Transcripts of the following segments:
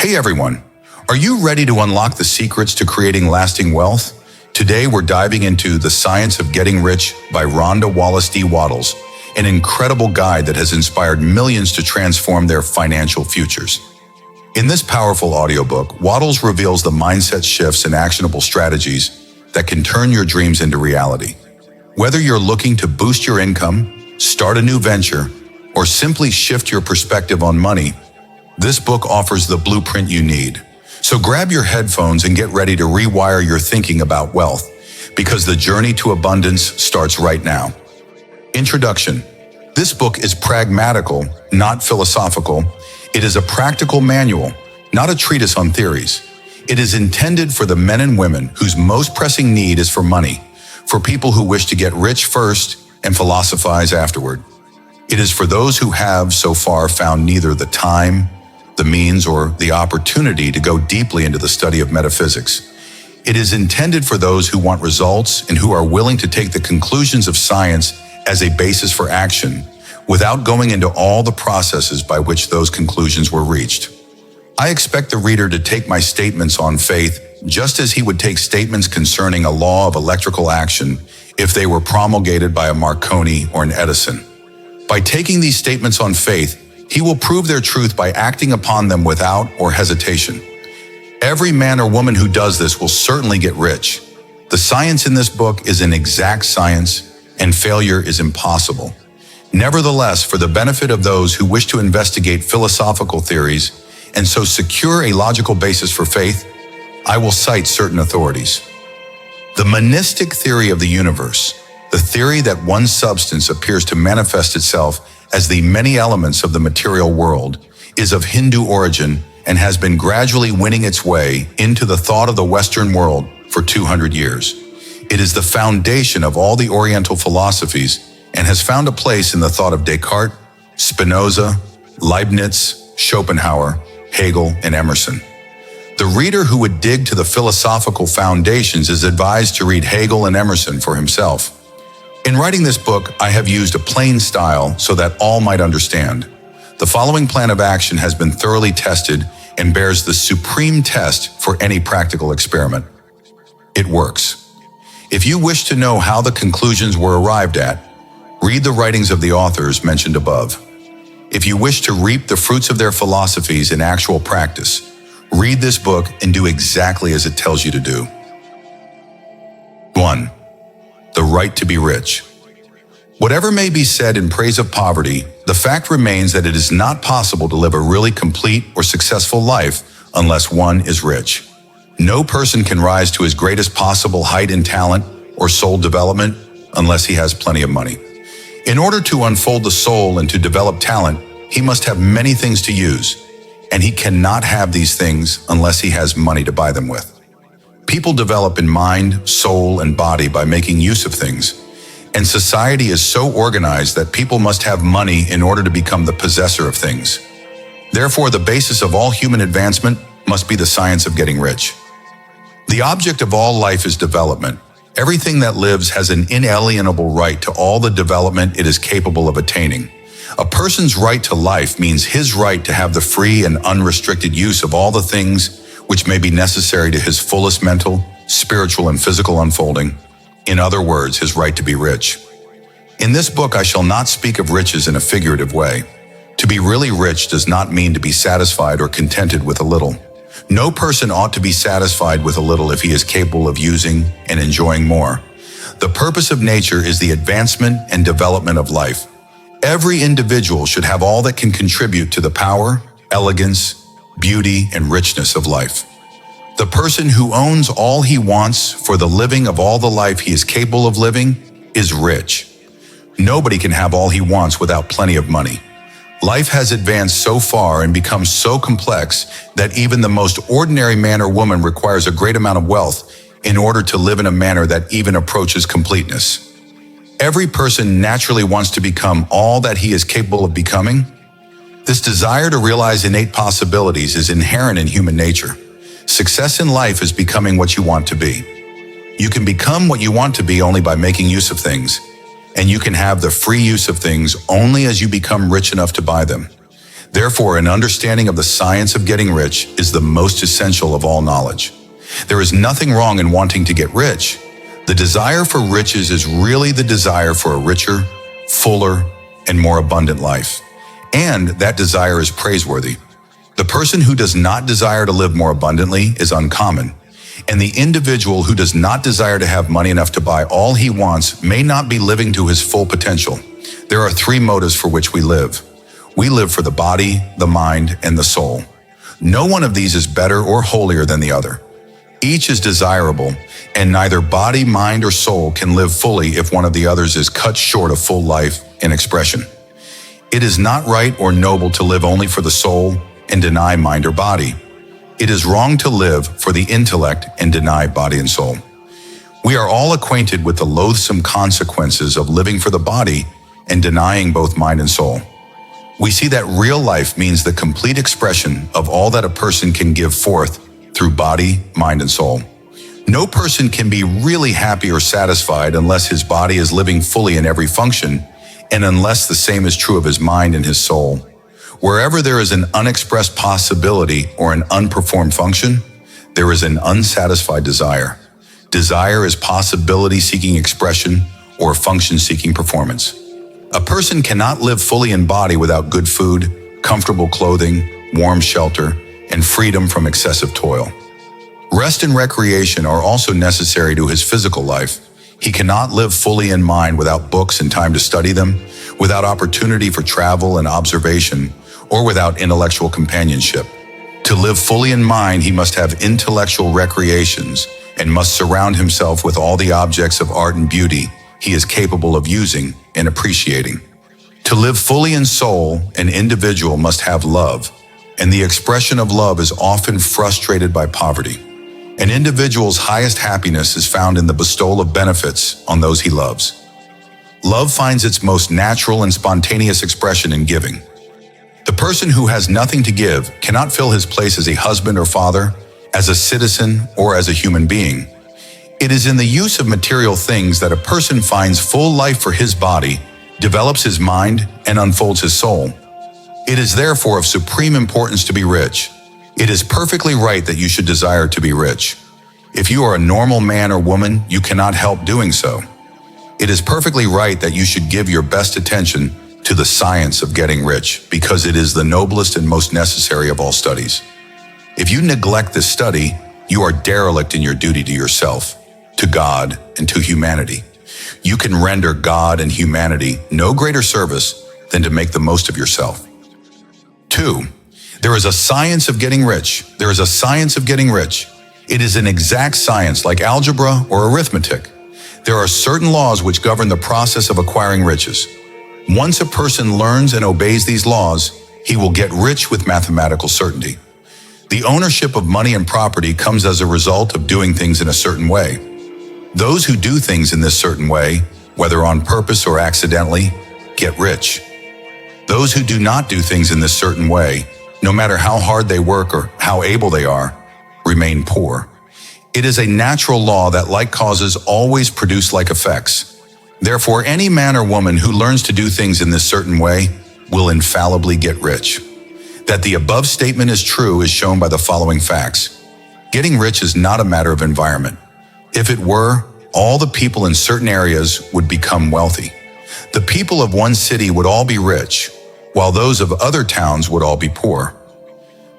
Hey everyone, are you ready to unlock the secrets to creating lasting wealth? Today we're diving into The Science of Getting Rich by Wallace D. Wattles, an incredible guide that has inspired millions to transform their financial futures. In this powerful audiobook, Wattles reveals the mindset shifts and actionable strategies that can turn your dreams into reality. Whether you're looking to boost your income, start a new venture, or simply shift your perspective on money, this book offers the blueprint you need. So grab your headphones and get ready to rewire your thinking about wealth, because the journey to abundance starts right now. Introduction. This book is pragmatical, not philosophical. It is a practical manual, not a treatise on theories. It is intended for the men and women whose most pressing need is for money, for people who wish to get rich first and philosophize afterward. It is for those who have so far found neither the time, the means, or the opportunity to go deeply into the study of metaphysics. It is intended for those who want results and who are willing to take the conclusions of science as a basis for action, without going into all the processes by which those conclusions were reached. I expect the reader to take my statements on faith just as he would take statements concerning a law of electrical action if they were promulgated by a Marconi or an Edison. By taking these statements on faith, he will prove their truth by acting upon them without or hesitation. Every man or woman who does this will certainly get rich. The science in this book is an exact science, and failure is impossible. Nevertheless, for the benefit of those who wish to investigate philosophical theories and so secure a logical basis for faith, I will cite certain authorities. The monistic theory of the universe, the theory that one substance appears to manifest itself as the many elements of the material world, is of Hindu origin and has been gradually winning its way into the thought of the Western world for 200 years. It is the foundation of all the Oriental philosophies and has found a place in the thought of Descartes, Spinoza, Leibniz, Schopenhauer, Hegel, and Emerson. The reader who would dig to the philosophical foundations is advised to read Hegel and Emerson for himself. In writing this book, I have used a plain style so that all might understand. The following plan of action has been thoroughly tested and bears the supreme test for any practical experiment. It works. If you wish to know how the conclusions were arrived at, read the writings of the authors mentioned above. If you wish to reap the fruits of their philosophies in actual practice, read this book and do exactly as it tells you to do. 1. The right to be rich. Whatever may be said in praise of poverty, the fact remains that it is not possible to live a really complete or successful life unless one is rich. No person can rise to his greatest possible height in talent or soul development unless he has plenty of money. In order to unfold the soul and to develop talent, he must have many things to use, and he cannot have these things unless he has money to buy them with. People develop in mind, soul, and body by making use of things, and society is so organized that people must have money in order to become the possessor of things. Therefore, the basis of all human advancement must be the science of getting rich. The object of all life is development. Everything that lives has an inalienable right to all the development it is capable of attaining. A person's right to life means his right to have the free and unrestricted use of all the things which may be necessary to his fullest mental, spiritual, and physical unfolding. In other words, his right to be rich. In this book, I shall not speak of riches in a figurative way. To be really rich does not mean to be satisfied or contented with a little. No person ought to be satisfied with a little if he is capable of using and enjoying more. The purpose of nature is the advancement and development of life. Every individual should have all that can contribute to the power, elegance, beauty, and richness of life. The person who owns all he wants for the living of all the life he is capable of living is rich. Nobody can have all he wants without plenty of money. Life has advanced so far and become so complex that even the most ordinary man or woman requires a great amount of wealth in order to live in a manner that even approaches completeness. Every person naturally wants to become all that he is capable of becoming. This desire to realize innate possibilities is inherent in human nature. Success in life is becoming what you want to be. You can become what you want to be only by making use of things, and you can have the free use of things only as you become rich enough to buy them. Therefore, an understanding of the science of getting rich is the most essential of all knowledge. There is nothing wrong in wanting to get rich. The desire for riches is really the desire for a richer, fuller, and more abundant life. And that desire is praiseworthy. The person who does not desire to live more abundantly is uncommon. And the individual who does not desire to have money enough to buy all he wants may not be living to his full potential. There are three motives for which we live. We live for the body, the mind, and the soul. No one of these is better or holier than the other. Each is desirable, and neither body, mind, or soul can live fully if one of the others is cut short of full life and expression. It is not right or noble to live only for the soul and deny mind or body. It is wrong to live for the intellect and deny body and soul. We are all acquainted with the loathsome consequences of living for the body and denying both mind and soul. We see that real life means the complete expression of all that a person can give forth through body, mind, and soul. No person can be really happy or satisfied unless his body is living fully in every function, and unless the same is true of his mind and his soul. Wherever there is an unexpressed possibility or an unperformed function, there is an unsatisfied desire. Desire is possibility-seeking expression or function-seeking performance. A person cannot live fully in body without good food, comfortable clothing, warm shelter, and freedom from excessive toil. Rest and recreation are also necessary to his physical life. He cannot live fully in mind without books and time to study them, without opportunity for travel and observation, or without intellectual companionship. To live fully in mind, he must have intellectual recreations and must surround himself with all the objects of art and beauty he is capable of using and appreciating. To live fully in soul, an individual must have love, and the expression of love is often frustrated by poverty. An individual's highest happiness is found in the bestowal of benefits on those he loves. Love finds its most natural and spontaneous expression in giving. The person who has nothing to give cannot fill his place as a husband or father, as a citizen, or as a human being. It is in the use of material things that a person finds full life for his body, develops his mind, and unfolds his soul. It is therefore of supreme importance to be rich. It is perfectly right that you should desire to be rich. If you are a normal man or woman, you cannot help doing so. It is perfectly right that you should give your best attention to the science of getting rich, because it is the noblest and most necessary of all studies. If you neglect this study, you are derelict in your duty to yourself, to God, and to humanity. You can render God and humanity no greater service than to make the most of yourself. 2. There is a science of getting rich. There is a science of getting rich. It is an exact science like algebra or arithmetic. There are certain laws which govern the process of acquiring riches. Once a person learns and obeys these laws, he will get rich with mathematical certainty. The ownership of money and property comes as a result of doing things in a certain way. Those who do things in this certain way, whether on purpose or accidentally, get rich. Those who do not do things in this certain way, no matter how hard they work or how able they are, remain poor. It is a natural law that like causes always produce like effects. Therefore, any man or woman who learns to do things in this certain way will infallibly get rich. That the above statement is true is shown by the following facts. Getting rich is not a matter of environment. If it were, all the people in certain areas would become wealthy. The people of one city would all be rich, while those of other towns would all be poor.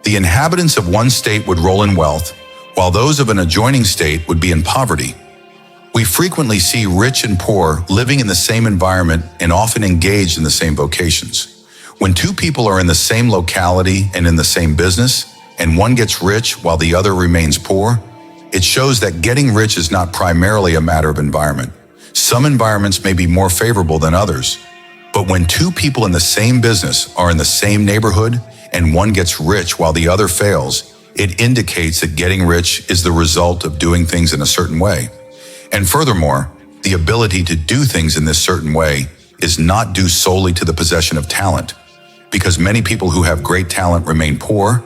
The inhabitants of one state would roll in wealth, while those of an adjoining state would be in poverty. We frequently see rich and poor living in the same environment and often engaged in the same vocations. When two people are in the same locality and in the same business, and one gets rich while the other remains poor, it shows that getting rich is not primarily a matter of environment. Some environments may be more favorable than others, but when two people in the same business are in the same neighborhood and one gets rich while the other fails, it indicates that getting rich is the result of doing things in a certain way. And furthermore, the ability to do things in this certain way is not due solely to the possession of talent, because many people who have great talent remain poor,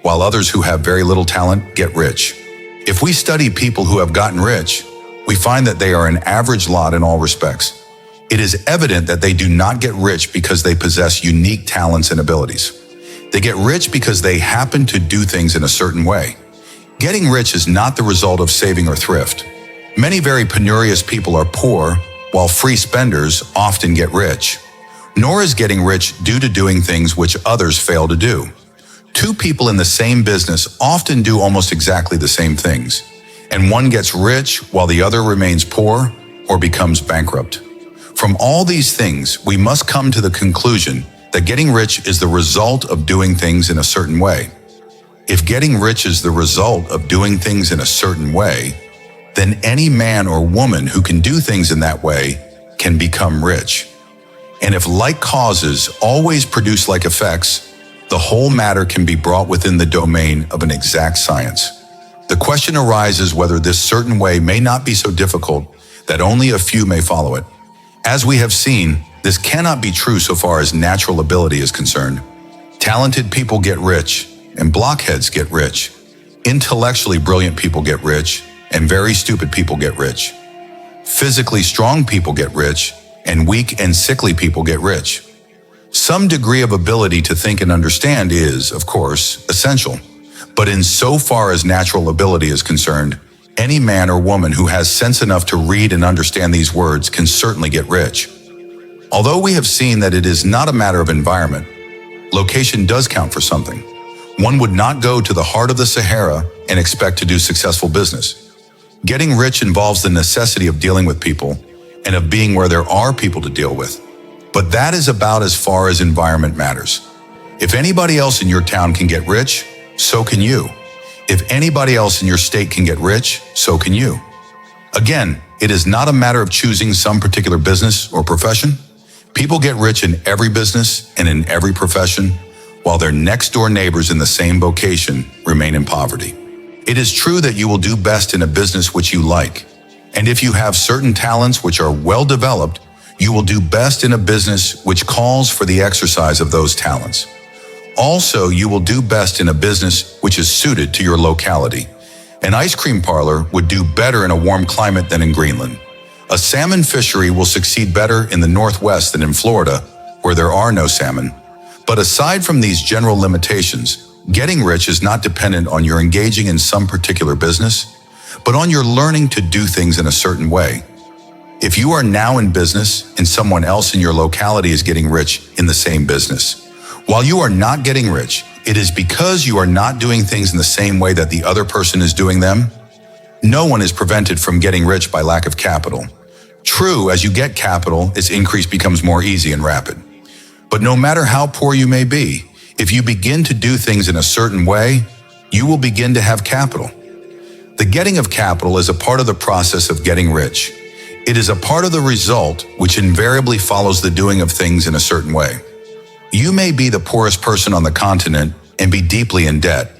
while others who have very little talent get rich. If we study people who have gotten rich, we find that they are an average lot in all respects. It is evident that they do not get rich because they possess unique talents and abilities. They get rich because they happen to do things in a certain way. Getting rich is not the result of saving or thrift. Many very penurious people are poor, while free spenders often get rich. Nor is getting rich due to doing things which others fail to do. Two people in the same business often do almost exactly the same things, and one gets rich while the other remains poor or becomes bankrupt. From all these things, we must come to the conclusion that getting rich is the result of doing things in a certain way. If getting rich is the result of doing things in a certain way, then any man or woman who can do things in that way can become rich. And if like causes always produce like effects, the whole matter can be brought within the domain of an exact science. The question arises whether this certain way may not be so difficult that only a few may follow it. As we have seen, this cannot be true so far as natural ability is concerned. Talented people get rich, and blockheads get rich. Intellectually brilliant people get rich, and very stupid people get rich. Physically strong people get rich, and weak and sickly people get rich. Some degree of ability to think and understand is, of course, essential. But in so far as natural ability is concerned, any man or woman who has sense enough to read and understand these words can certainly get rich. Although we have seen that it is not a matter of environment, location does count for something. One would not go to the heart of the Sahara and expect to do successful business. Getting rich involves the necessity of dealing with people and of being where there are people to deal with. But that is about as far as environment matters. If anybody else in your town can get rich, so can you. If anybody else in your state can get rich, so can you. Again, it is not a matter of choosing some particular business or profession. People get rich in every business and in every profession, while their next-door neighbors in the same vocation remain in poverty. It is true that you will do best in a business which you like, and if you have certain talents which are well developed, you will do best in a business which calls for the exercise of those talents. Also, you will do best in a business which is suited to your locality. An ice cream parlor would do better in a warm climate than in Greenland. A salmon fishery will succeed better in the Northwest than in Florida, where there are no salmon. But aside from these general limitations, getting rich is not dependent on your engaging in some particular business, but on your learning to do things in a certain way. If you are now in business and someone else in your locality is getting rich in the same business, while you are not getting rich, it is because you are not doing things in the same way that the other person is doing them. No one is prevented from getting rich by lack of capital. True, as you get capital, its increase becomes more easy and rapid. But no matter how poor you may be, if you begin to do things in a certain way, you will begin to have capital. The getting of capital is a part of the process of getting rich. It is a part of the result which invariably follows the doing of things in a certain way. You may be the poorest person on the continent and be deeply in debt,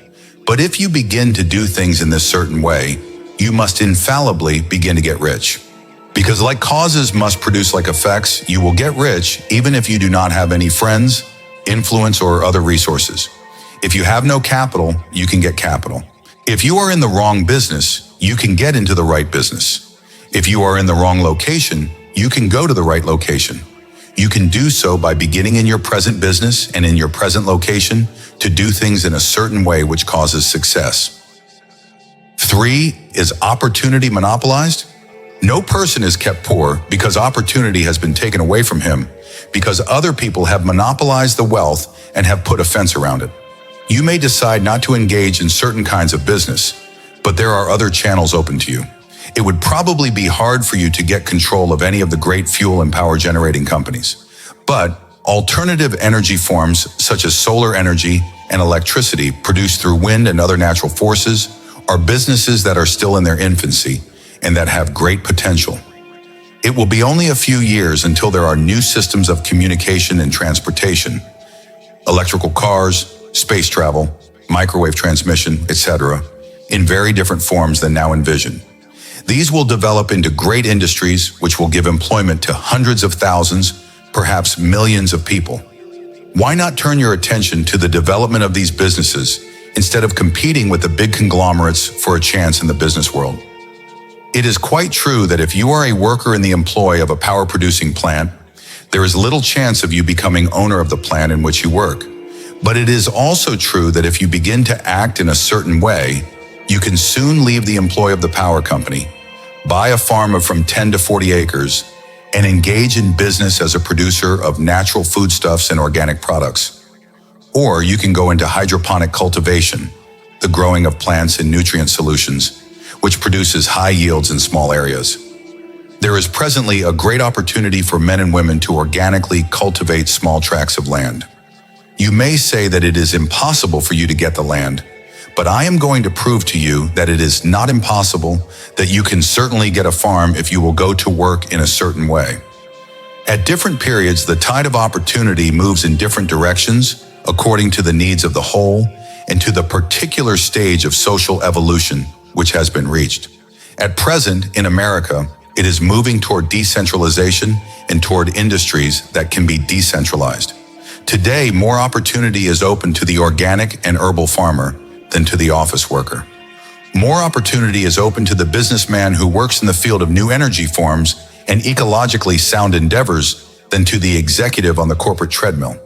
but if you begin to do things in this certain way, you must infallibly begin to get rich. Because like causes must produce like effects, you will get rich even if you do not have any friends, influence, or other resources. If you have no capital, you can get capital. If you are in the wrong business, you can get into the right business. If you are in the wrong location, you can go to the right location. You can do so by beginning in your present business and in your present location to do things in a certain way which causes success. 3, is opportunity monopolized? No person is kept poor because opportunity has been taken away from him, because other people have monopolized the wealth and have put a fence around it. You may decide not to engage in certain kinds of business, but there are other channels open to you. It would probably be hard for you to get control of any of the great fuel and power generating companies. But alternative energy forms such as solar energy and electricity produced through wind and other natural forces are businesses that are still in their infancy and that have great potential. It will be only a few years until there are new systems of communication and transportation, electrical cars, space travel, microwave transmission, etc., in very different forms than now envisioned. These will develop into great industries which will give employment to hundreds of thousands, perhaps millions of people. Why not turn your attention to the development of these businesses instead of competing with the big conglomerates for a chance in the business world? It is quite true that if you are a worker in the employ of a power-producing plant, there is little chance of you becoming owner of the plant in which you work. But it is also true that if you begin to act in a certain way, you can soon leave the employ of the power company, buy a farm of from 10 to 40 acres, and engage in business as a producer of natural foodstuffs and organic products. Or you can go into hydroponic cultivation, the growing of plants in nutrient solutions, which produces high yields in small areas. There is presently a great opportunity for men and women to organically cultivate small tracts of land. You may say that it is impossible for you to get the land, but I am going to prove to you that it is not impossible, that you can certainly get a farm if you will go to work in a certain way. At different periods, the tide of opportunity moves in different directions according to the needs of the whole and to the particular stage of social evolution which has been reached. At present, in America, it is moving toward decentralization and toward industries that can be decentralized. Today, more opportunity is open to the organic and herbal farmer than to the office worker. More opportunity is open to the businessman who works in the field of new energy forms and ecologically sound endeavors than to the executive on the corporate treadmill.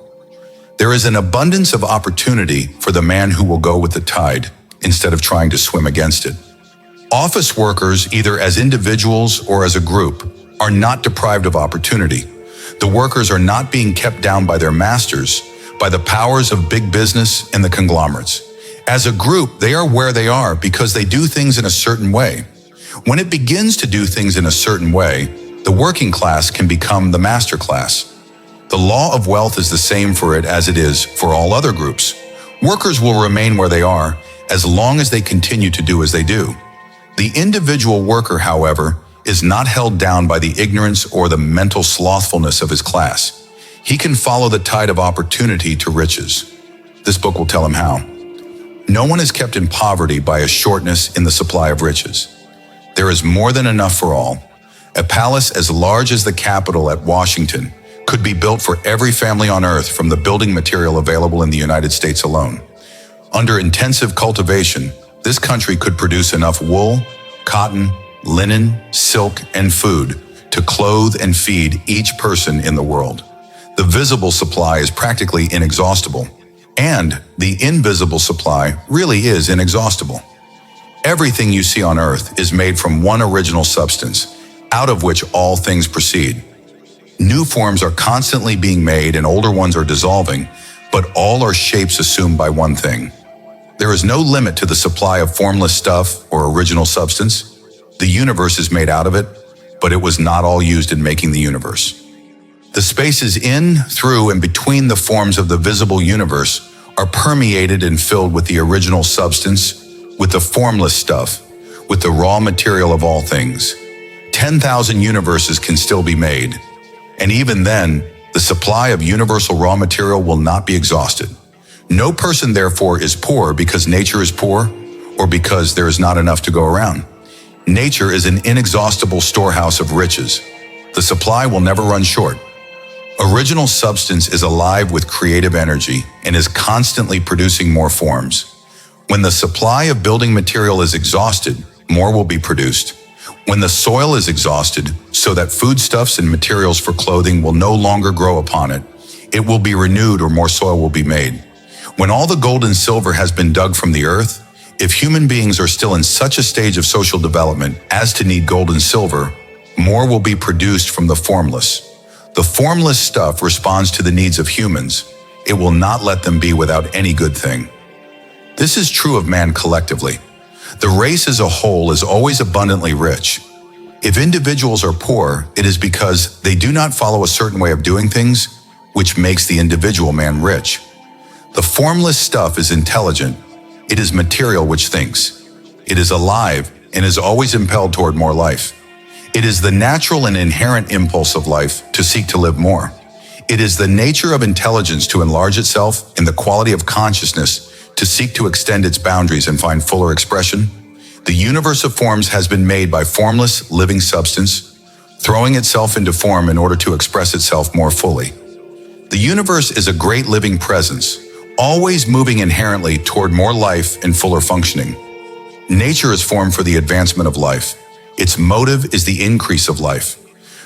There is an abundance of opportunity for the man who will go with the tide instead of trying to swim against it. Office workers, either as individuals or as a group, are not deprived of opportunity. The workers are not being kept down by their masters, by the powers of big business and the conglomerates. As a group, they are where they are because they do things in a certain way. When it begins to do things in a certain way, the working class can become the master class. The law of wealth is the same for it as it is for all other groups. Workers will remain where they are as long as they continue to do as they do. The individual worker, however, is not held down by the ignorance or the mental slothfulness of his class. He can follow the tide of opportunity to riches. This book will tell him how. No one is kept in poverty by a shortness in the supply of riches. There is more than enough for all. A palace as large as the Capitol at Washington could be built for every family on earth from the building material available in the United States alone. Under intensive cultivation, this country could produce enough wool, cotton, linen, silk, and food to clothe and feed each person in the world. The visible supply is practically inexhaustible, and the invisible supply really is inexhaustible. Everything you see on earth is made from one original substance, out of which all things proceed. New forms are constantly being made and older ones are dissolving, but all are shapes assumed by one thing. There is no limit to the supply of formless stuff or original substance. The universe is made out of it, but it was not all used in making the universe. The spaces in, through, and between the forms of the visible universe are permeated and filled with the original substance, with the formless stuff, with the raw material of all things. 10,000 universes can still be made, and even then, the supply of universal raw material will not be exhausted. No person, therefore, is poor because nature is poor or because there is not enough to go around. Nature is an inexhaustible storehouse of riches. The supply will never run short. Original substance is alive with creative energy and is constantly producing more forms. When the supply of building material is exhausted, more will be produced. When the soil is exhausted, so that foodstuffs and materials for clothing will no longer grow upon it, it will be renewed or more soil will be made. When all the gold and silver has been dug from the earth, if human beings are still in such a stage of social development as to need gold and silver, more will be produced from the formless. The formless stuff responds to the needs of humans. It will not let them be without any good thing. This is true of man collectively. The race as a whole is always abundantly rich. If individuals are poor, it is because they do not follow a certain way of doing things, which makes the individual man rich. The formless stuff is intelligent. It is material which thinks. It is alive and is always impelled toward more life. It is the natural and inherent impulse of life to seek to live more. It is the nature of intelligence to enlarge itself and the quality of consciousness to seek to extend its boundaries and find fuller expression. The universe of forms has been made by formless, living substance, throwing itself into form in order to express itself more fully. The universe is a great living presence, always moving inherently toward more life and fuller functioning. Nature is formed for the advancement of life. Its motive is the increase of life.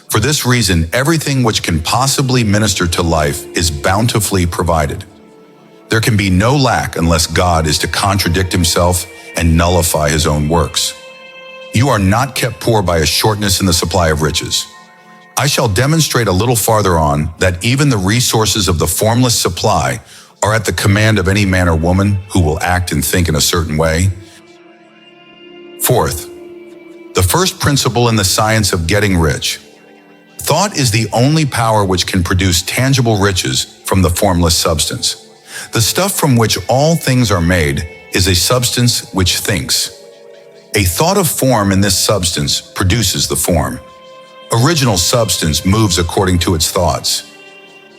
For this reason, everything which can possibly minister to life is bountifully provided. There can be no lack unless God is to contradict himself and nullify his own works. You are not kept poor by a shortness in the supply of riches. I shall demonstrate a little farther on that even the resources of the formless supply are at the command of any man or woman who will act and think in a certain way. Fourth, the first principle in the science of getting rich. Thought is the only power which can produce tangible riches from the formless substance. The stuff from which all things are made is a substance which thinks. A thought of form in this substance produces the form. Original substance moves according to its thoughts.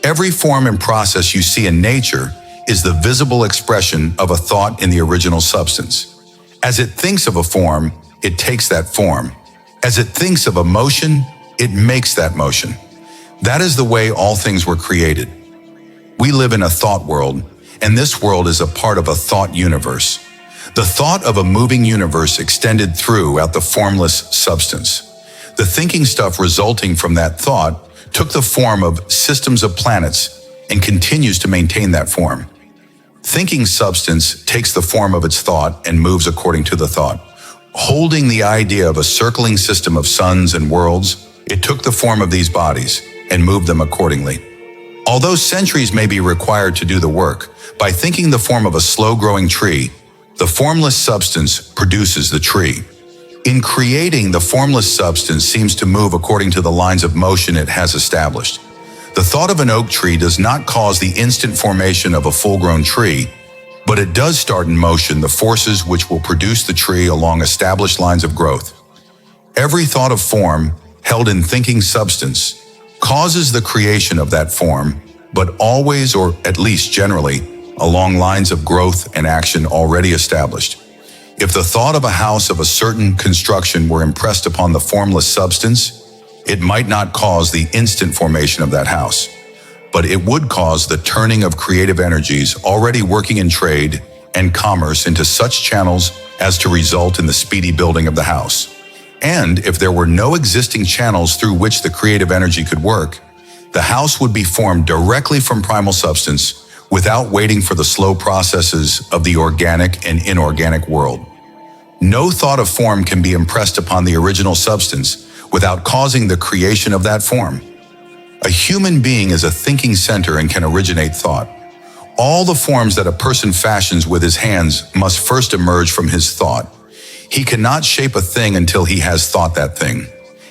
Every form and process you see in nature is the visible expression of a thought in the original substance. As it thinks of a form, it takes that form. As it thinks of a motion, it makes that motion. That is the way all things were created. We live in a thought world, and this world is a part of a thought universe. The thought of a moving universe extended throughout the formless substance. The thinking stuff resulting from that thought took the form of systems of planets and continues to maintain that form. Thinking substance takes the form of its thought and moves according to the thought. Holding the idea of a circling system of suns and worlds, it took the form of these bodies and moved them accordingly. Although centuries may be required to do the work, by thinking the form of a slow-growing tree, the formless substance produces the tree. In creating, the formless substance seems to move according to the lines of motion it has established. The thought of an oak tree does not cause the instant formation of a full-grown tree, but it does start in motion the forces which will produce the tree along established lines of growth. Every thought of form, held in thinking substance, causes the creation of that form, but always, or at least generally, along lines of growth and action already established. If the thought of a house of a certain construction were impressed upon the formless substance, it might not cause the instant formation of that house, but it would cause the turning of creative energies already working in trade and commerce into such channels as to result in the speedy building of the house. And if there were no existing channels through which the creative energy could work, the house would be formed directly from primal substance without waiting for the slow processes of the organic and inorganic world. No thought of form can be impressed upon the original substance without causing the creation of that form. A human being is a thinking center and can originate thought. All the forms that a person fashions with his hands must first emerge from his thought. He cannot shape a thing until he has thought that thing.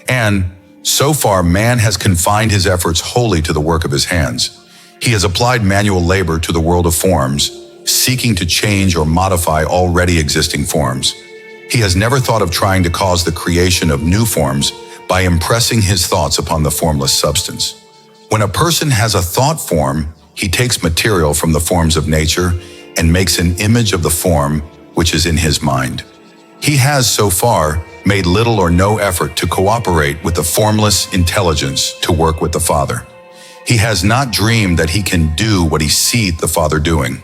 And, so far, man has confined his efforts wholly to the work of his hands. He has applied manual labor to the world of forms, seeking to change or modify already existing forms. He has never thought of trying to cause the creation of new forms by impressing his thoughts upon the formless substance. When a person has a thought form, he takes material from the forms of nature and makes an image of the form which is in his mind. He has, so far, made little or no effort to cooperate with the formless intelligence to work with the Father. He has not dreamed that he can do what he seeth the Father doing.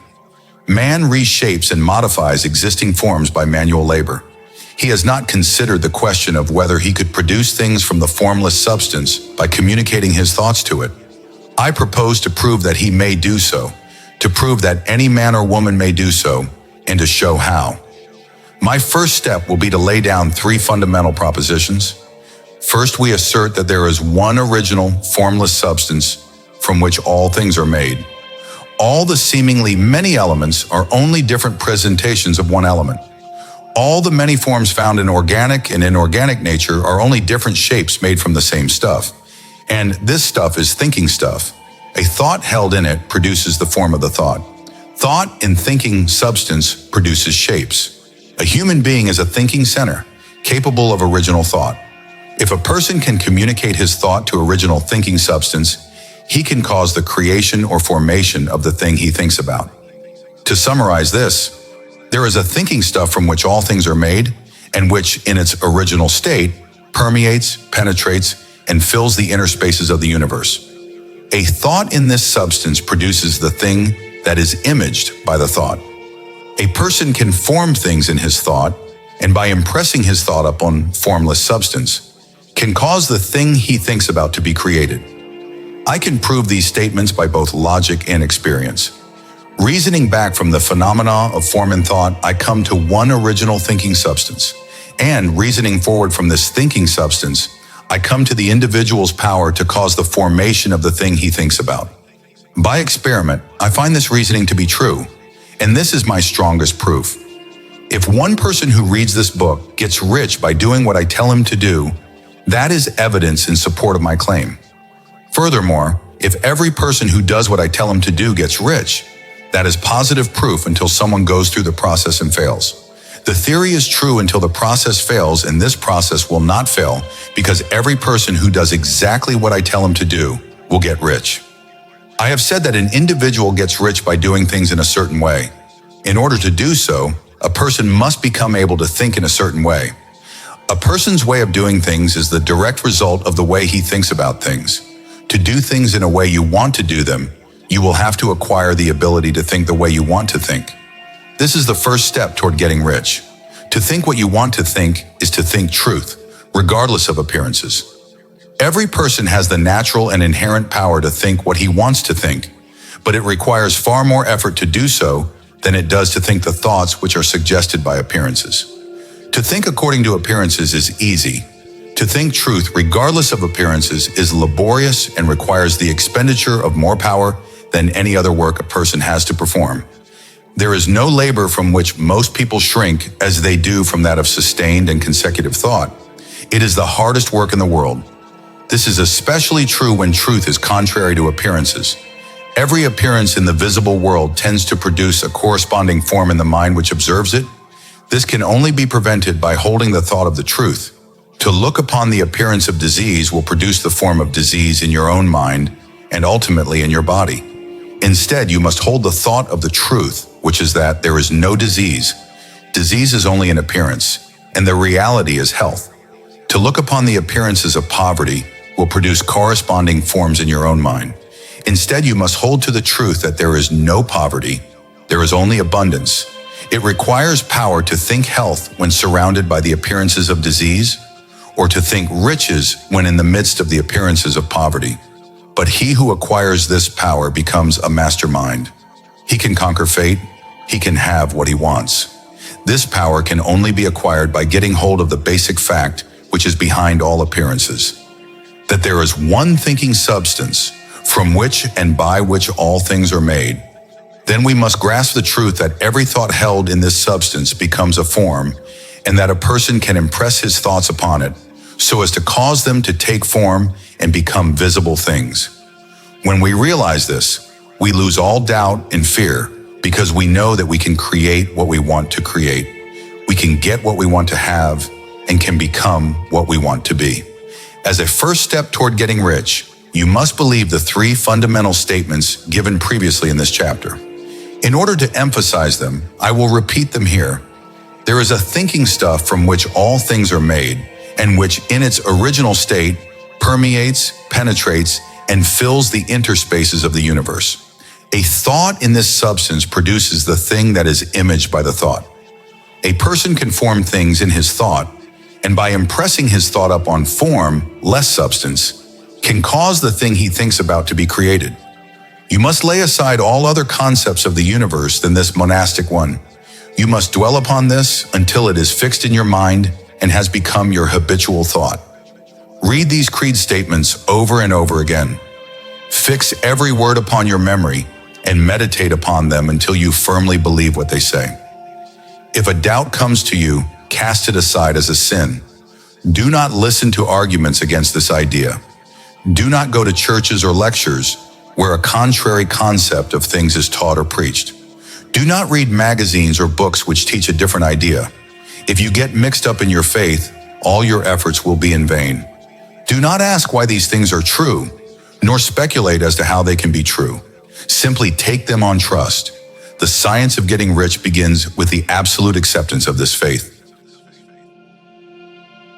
Man reshapes and modifies existing forms by manual labor. He has not considered the question of whether he could produce things from the formless substance by communicating his thoughts to it. I propose to prove that he may do so, to prove that any man or woman may do so, and to show how. My first step will be to lay down 3 fundamental propositions. First, we assert that there is one original, formless substance from which all things are made. All the seemingly many elements are only different presentations of one element. All the many forms found in organic and inorganic nature are only different shapes made from the same stuff. And this stuff is thinking stuff. A thought held in it produces the form of the thought. Thought in thinking substance produces shapes. A human being is a thinking center, capable of original thought. If a person can communicate his thought to original thinking substance, he can cause the creation or formation of the thing he thinks about. To summarize this, there is a thinking stuff from which all things are made, and which, in its original state, permeates, penetrates, and fills the inner spaces of the universe. A thought in this substance produces the thing that is imaged by the thought. A person can form things in his thought, and by impressing his thought upon formless substance, can cause the thing he thinks about to be created. I can prove these statements by both logic and experience. Reasoning back from the phenomena of form and thought, I come to one original thinking substance. And reasoning forward from this thinking substance, I come to the individual's power to cause the formation of the thing he thinks about. By experiment, I find this reasoning to be true, and this is my strongest proof. If one person who reads this book gets rich by doing what I tell him to do, that is evidence in support of my claim. Furthermore, if every person who does what I tell him to do gets rich, that is positive proof until someone goes through the process and fails. The theory is true until the process fails, and this process will not fail because every person who does exactly what I tell him to do will get rich. I have said that an individual gets rich by doing things in a certain way. In order to do so, a person must become able to think in a certain way. A person's way of doing things is the direct result of the way he thinks about things. To do things in a way you want to do them, you will have to acquire the ability to think the way you want to think. This is the first step toward getting rich. To think what you want to think is to think truth, regardless of appearances. Every person has the natural and inherent power to think what he wants to think, but it requires far more effort to do so than it does to think the thoughts which are suggested by appearances. To think according to appearances is easy. To think truth, regardless of appearances, is laborious and requires the expenditure of more power than any other work a person has to perform. There is no labor from which most people shrink as they do from that of sustained and consecutive thought. It is the hardest work in the world. This is especially true when truth is contrary to appearances. Every appearance in the visible world tends to produce a corresponding form in the mind which observes it. This can only be prevented by holding the thought of the truth. To look upon the appearance of disease will produce the form of disease in your own mind and ultimately in your body. Instead, you must hold the thought of the truth, which is that there is no disease. Disease is only an appearance, and the reality is health. To look upon the appearances of poverty will produce corresponding forms in your own mind. Instead, you must hold to the truth that there is no poverty, there is only abundance. It requires power to think health when surrounded by the appearances of disease, or to think riches when in the midst of the appearances of poverty. But he who acquires this power becomes a mastermind. He can conquer fate, he can have what he wants. This power can only be acquired by getting hold of the basic fact which is behind all appearances, that there is one thinking substance from which and by which all things are made. Then we must grasp the truth that every thought held in this substance becomes a form, and that a person can impress his thoughts upon it, so as to cause them to take form and become visible things. When we realize this, we lose all doubt and fear, because we know that we can create what we want to create. We can get what we want to have, and can become what we want to be. As a first step toward getting rich, you must believe the three fundamental statements given previously in this chapter. In order to emphasize them, I will repeat them here. There is a thinking stuff from which all things are made, and which in its original state permeates, penetrates, and fills the interspaces of the universe. A thought in this substance produces the thing that is imaged by the thought. A person can form things in his thought, and by impressing his thought up on form, less substance, can cause the thing he thinks about to be created. You must lay aside all other concepts of the universe than this monastic one. You must dwell upon this until it is fixed in your mind and has become your habitual thought. Read these creed statements over and over again. Fix every word upon your memory and meditate upon them until you firmly believe what they say. If a doubt comes to you, cast it aside as a sin. Do not listen to arguments against this idea. Do not go to churches or lectures where a contrary concept of things is taught or preached. Do not read magazines or books which teach a different idea. If you get mixed up in your faith, all your efforts will be in vain. Do not ask why these things are true, nor speculate as to how they can be true. Simply take them on trust. The science of getting rich begins with the absolute acceptance of this faith.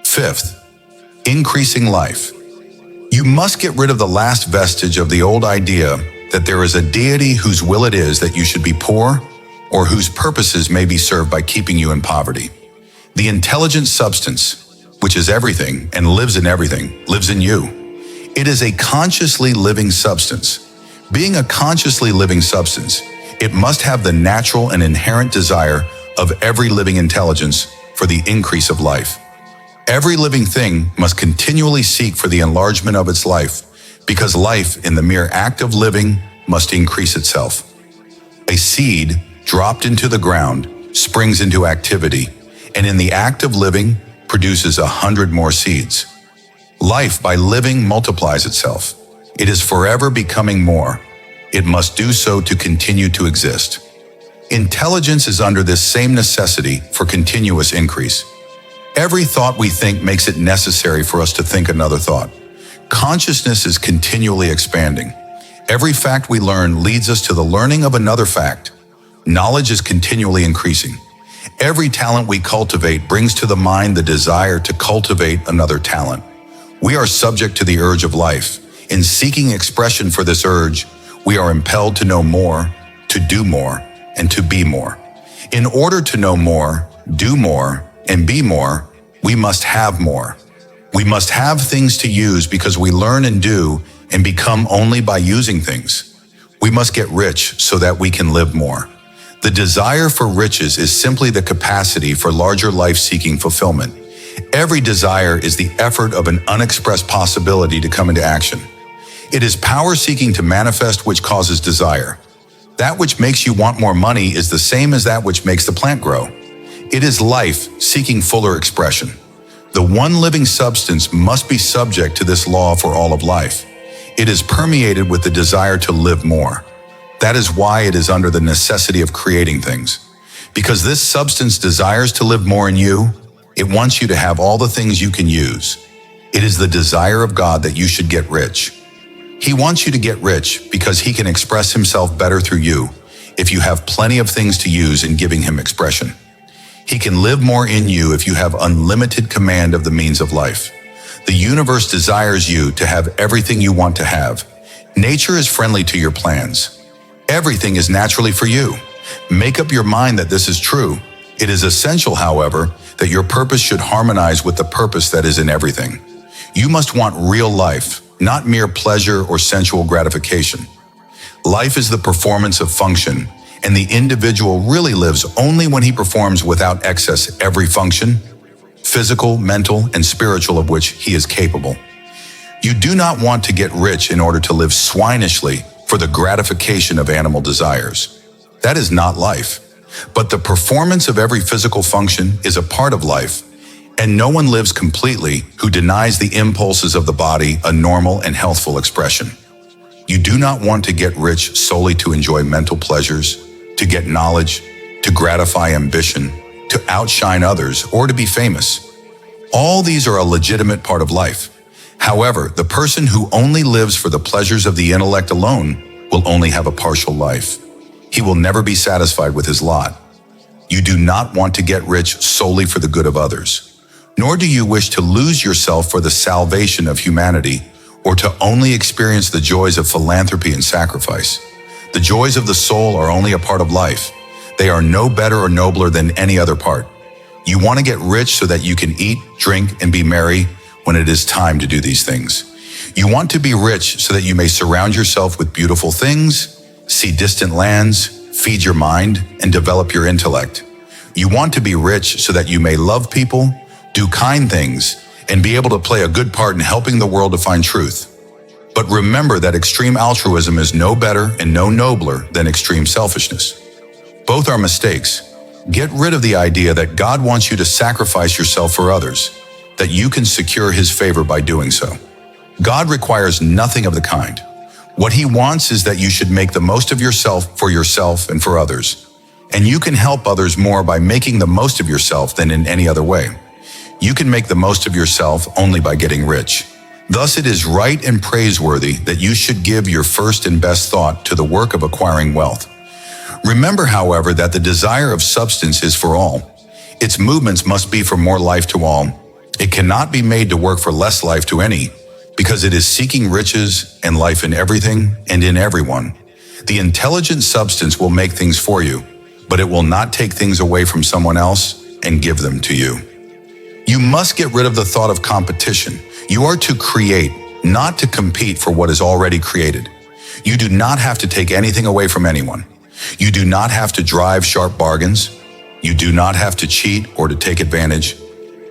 Fifth, increasing life. You must get rid of the last vestige of the old idea that there is a deity whose will it is that you should be poor, or whose purposes may be served by keeping you in poverty. The intelligent substance, which is everything and lives in everything, lives in you. It is a consciously living substance. Being a consciously living substance, It must have the natural and inherent desire of every living intelligence for the increase of life. Every living thing must continually seek for the enlargement of its life, because life in the mere act of living must increase itself. A seed dropped into the ground springs into activity, and in the act of living produces 100 more seeds. Life by living multiplies itself. It is forever becoming more. It must do so to continue to exist. Intelligence is under this same necessity for continuous increase. Every thought we think makes it necessary for us to think another thought. Consciousness is continually expanding. Every fact we learn leads us to the learning of another fact. Knowledge is continually increasing. Every talent we cultivate brings to the mind the desire to cultivate another talent. We are subject to the urge of life. In seeking expression for this urge, we are impelled to know more, to do more, and to be more. In order to know more, do more, and be more, we must have more. We must have things to use because we learn and do and become only by using things. We must get rich so that we can live more. The desire for riches is simply the capacity for larger life-seeking fulfillment. Every desire is the effort of an unexpressed possibility to come into action. It is power seeking to manifest which causes desire. That which makes you want more money is the same as that which makes the plant grow. It is life seeking fuller expression. The one living substance must be subject to this law for all of life. It is permeated with the desire to live more. That is why it is under the necessity of creating things. Because this substance desires to live more in you, it wants you to have all the things you can use. It is the desire of God that you should get rich. He wants you to get rich because he can express himself better through you if you have plenty of things to use in giving him expression. He can live more in you if you have unlimited command of the means of life. The universe desires you to have everything you want to have. Nature is friendly to your plans. Everything is naturally for you. Make up your mind that this is true. It is essential, however, that your purpose should harmonize with the purpose that is in everything. You must want real life, not mere pleasure or sensual gratification. Life is the performance of function, and the individual really lives only when he performs without excess every function, physical, mental, and spiritual, of which he is capable. You do not want to get rich in order to live swinishly for the gratification of animal desires. That is not life. But the performance of every physical function is a part of life, and no one lives completely who denies the impulses of the body a normal and healthful expression. You do not want to get rich solely to enjoy mental pleasures, to get knowledge, to gratify ambition, to outshine others, or to be famous. All these are a legitimate part of life. However, the person who only lives for the pleasures of the intellect alone will only have a partial life. He will never be satisfied with his lot. You do not want to get rich solely for the good of others, nor do you wish to lose yourself for the salvation of humanity, or to only experience the joys of philanthropy and sacrifice. The joys of the soul are only a part of life. They are no better or nobler than any other part. You want to get rich so that you can eat, drink, and be merry when it is time to do these things. You want to be rich so that you may surround yourself with beautiful things, see distant lands, feed your mind, and develop your intellect. You want to be rich so that you may love people, do kind things, and be able to play a good part in helping the world to find truth. But remember that extreme altruism is no better and no nobler than extreme selfishness. Both are mistakes. Get rid of the idea that God wants you to sacrifice yourself for others, that you can secure his favor by doing so. God requires nothing of the kind. What he wants is that you should make the most of yourself for yourself and for others. And you can help others more by making the most of yourself than in any other way. You can make the most of yourself only by getting rich. Thus, it is right and praiseworthy that you should give your first and best thought to the work of acquiring wealth. Remember, however, that the desire of substance is for all. Its movements must be for more life to all. It cannot be made to work for less life to any, because it is seeking riches and life in everything and in everyone. The intelligent substance will make things for you, but it will not take things away from someone else and give them to you. You must get rid of the thought of competition. You are to create, not to compete for what is already created. You do not have to take anything away from anyone. You do not have to drive sharp bargains. You do not have to cheat or to take advantage.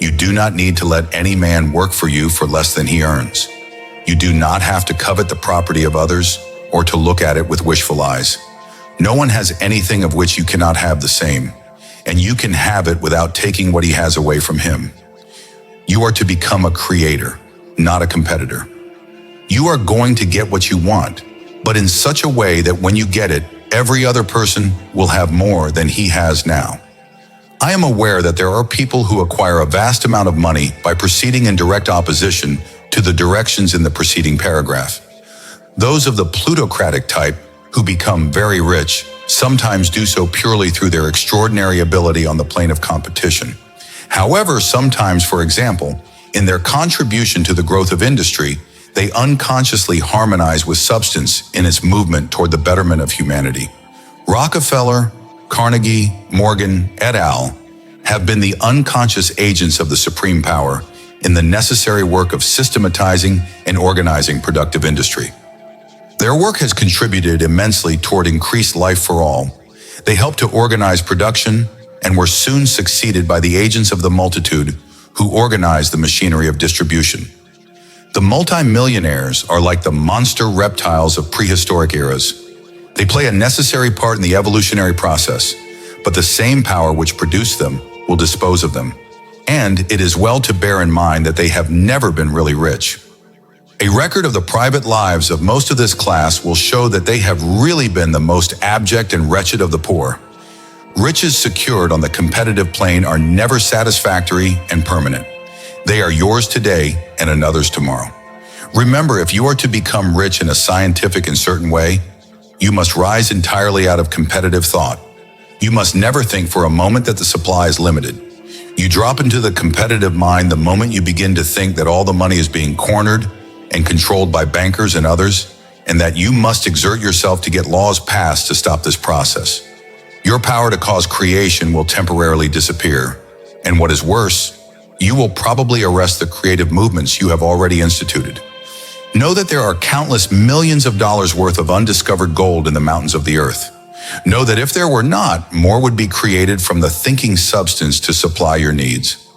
You do not need to let any man work for you for less than he earns. You do not have to covet the property of others or to look at it with wishful eyes. No one has anything of which you cannot have the same, and you can have it without taking what he has away from him. You are to become a creator, not a competitor. You are going to get what you want, but in such a way that when you get it, every other person will have more than he has now. I am aware that there are people who acquire a vast amount of money by proceeding in direct opposition to the directions in the preceding paragraph. Those of the plutocratic type who become very rich sometimes do so purely through their extraordinary ability on the plane of competition. However, sometimes, for example, in their contribution to the growth of industry, they unconsciously harmonize with substance in its movement toward the betterment of humanity. Rockefeller, Carnegie, Morgan, et al. Have been the unconscious agents of the supreme power in the necessary work of systematizing and organizing productive industry. Their work has contributed immensely toward increased life for all. They helped to organize production and were soon succeeded by the agents of the multitude who organized the machinery of distribution. The multimillionaires are like the monster reptiles of prehistoric eras. They play a necessary part in the evolutionary process, but the same power which produced them will dispose of them. And it is well to bear in mind that they have never been really rich. A record of the private lives of most of this class will show that they have really been the most abject and wretched of the poor. Riches secured on the competitive plane are never satisfactory and permanent. They are yours today and another's tomorrow. Remember, if you are to become rich in a scientific and certain way, you must rise entirely out of competitive thought. You must never think for a moment that the supply is limited. You drop into the competitive mind the moment you begin to think that all the money is being cornered and controlled by bankers and others, and that you must exert yourself to get laws passed to stop this process. Your power to cause creation will temporarily disappear, and what is worse, you will probably arrest the creative movements you have already instituted. Know that there are countless millions of dollars worth of undiscovered gold in the mountains of the earth. Know that if there were not, more would be created from the thinking substance to supply your needs.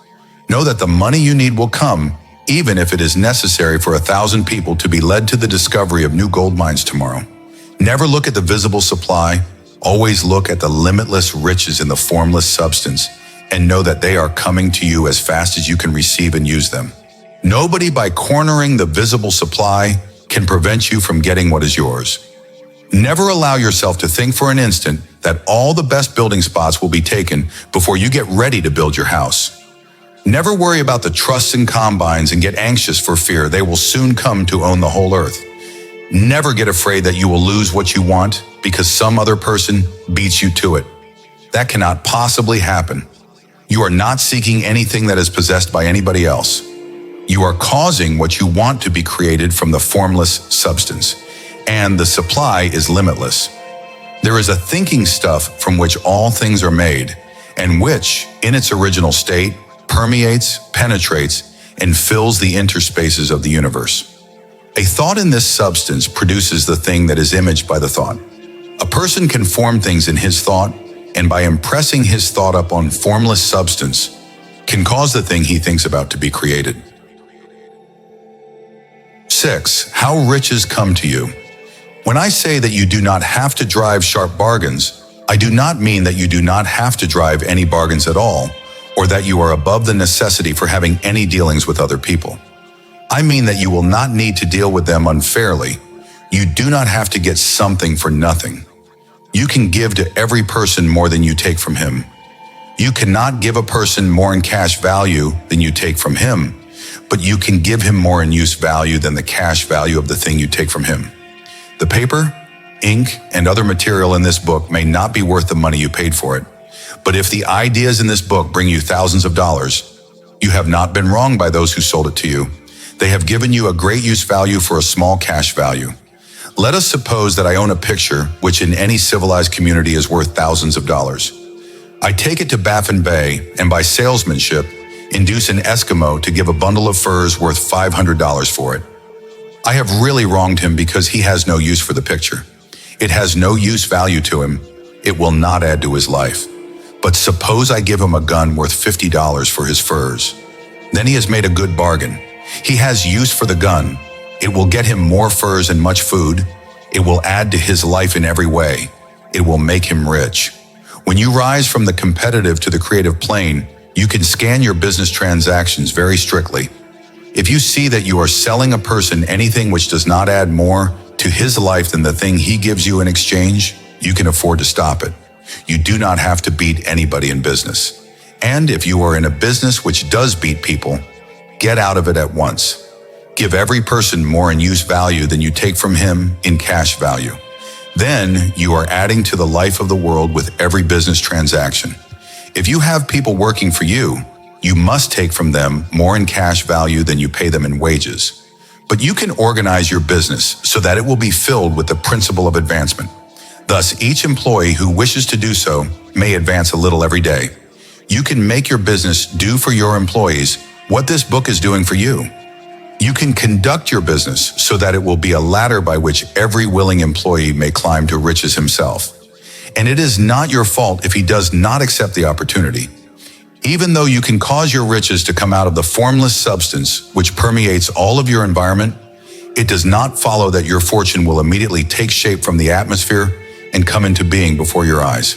Know that the money you need will come, even if it is necessary for 1,000 people to be led to the discovery of new gold mines tomorrow. Never look at the visible supply. Always look at the limitless riches in the formless substance, and know that they are coming to you as fast as you can receive and use them. Nobody, by cornering the visible supply, can prevent you from getting what is yours. Never allow yourself to think for an instant that all the best building spots will be taken before you get ready to build your house. Never worry about the trusts and combines and get anxious for fear they will soon come to own the whole earth. Never get afraid that you will lose what you want because some other person beats you to it. That cannot possibly happen. You are not seeking anything that is possessed by anybody else. You are causing what you want to be created from the formless substance, and the supply is limitless. There is a thinking stuff from which all things are made, and which, in its original state, permeates, penetrates, and fills the interspaces of the universe. A thought in this substance produces the thing that is imaged by the thought. A person can form things in his thought, and by impressing his thought up on formless substance, can cause the thing he thinks about to be created. 6. How riches come to you. When I say that you do not have to drive sharp bargains, I do not mean that you do not have to drive any bargains at all, or that you are above the necessity for having any dealings with other people. I mean that you will not need to deal with them unfairly. You do not have to get something for nothing. You can give to every person more than you take from him. You cannot give a person more in cash value than you take from him, but you can give him more in use value than the cash value of the thing you take from him. The paper, ink, and other material in this book may not be worth the money you paid for it, but if the ideas in this book bring you thousands of dollars, you have not been wronged by those who sold it to you. They have given you a great use value for a small cash value. Let us suppose that I own a picture which in any civilized community is worth thousands of dollars. I take it to Baffin Bay and by salesmanship, induce an Eskimo to give a bundle of furs worth $500 for it. I have really wronged him because he has no use for the picture. It has no use value to him, it will not add to his life. But suppose I give him a gun worth $50 for his furs. Then he has made a good bargain. He has use for the gun. It will get him more furs and much food. It will add to his life in every way. It will make him rich. When you rise from the competitive to the creative plane, you can scan your business transactions very strictly. If you see that you are selling a person anything which does not add more to his life than the thing he gives you in exchange, you can afford to stop it. You do not have to beat anybody in business. And if you are in a business which does beat people, get out of it at once. Give every person more in use value than you take from him in cash value. Then you are adding to the life of the world with every business transaction. If you have people working for you, you must take from them more in cash value than you pay them in wages. But you can organize your business so that it will be filled with the principle of advancement. Thus, each employee who wishes to do so may advance a little every day. You can make your business do for your employees what this book is doing for you. You can conduct your business so that it will be a ladder by which every willing employee may climb to riches himself. And it is not your fault if he does not accept the opportunity. Even though you can cause your riches to come out of the formless substance which permeates all of your environment, it does not follow that your fortune will immediately take shape from the atmosphere and come into being before your eyes.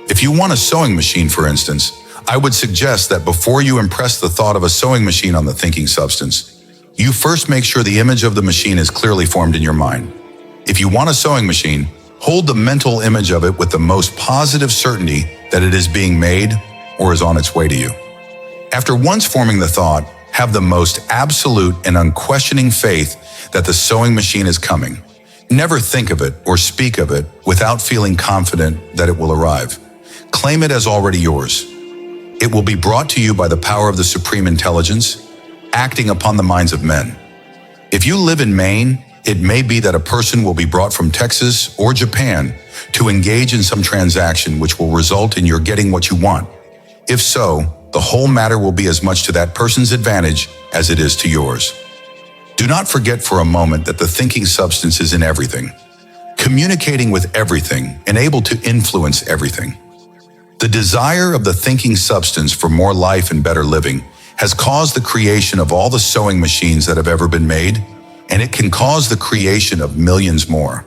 If you want a sewing machine, for instance, I would suggest that before you impress the thought of a sewing machine on the thinking substance, you first make sure the image of the machine is clearly formed in your mind. If you want a sewing machine, hold the mental image of it with the most positive certainty that it is being made or is on its way to you. After once forming the thought, have the most absolute and unquestioning faith that the sewing machine is coming. Never think of it or speak of it without feeling confident that it will arrive. Claim it as already yours. It will be brought to you by the power of the supreme intelligence, acting upon the minds of men. If you live in Maine, it may be that a person will be brought from Texas or Japan to engage in some transaction which will result in your getting what you want. If so, the whole matter will be as much to that person's advantage as it is to yours. Do not forget for a moment that the thinking substance is in everything, communicating with everything and able to influence everything. The desire of the thinking substance for more life and better living has caused the creation of all the sewing machines that have ever been made, and it can cause the creation of millions more.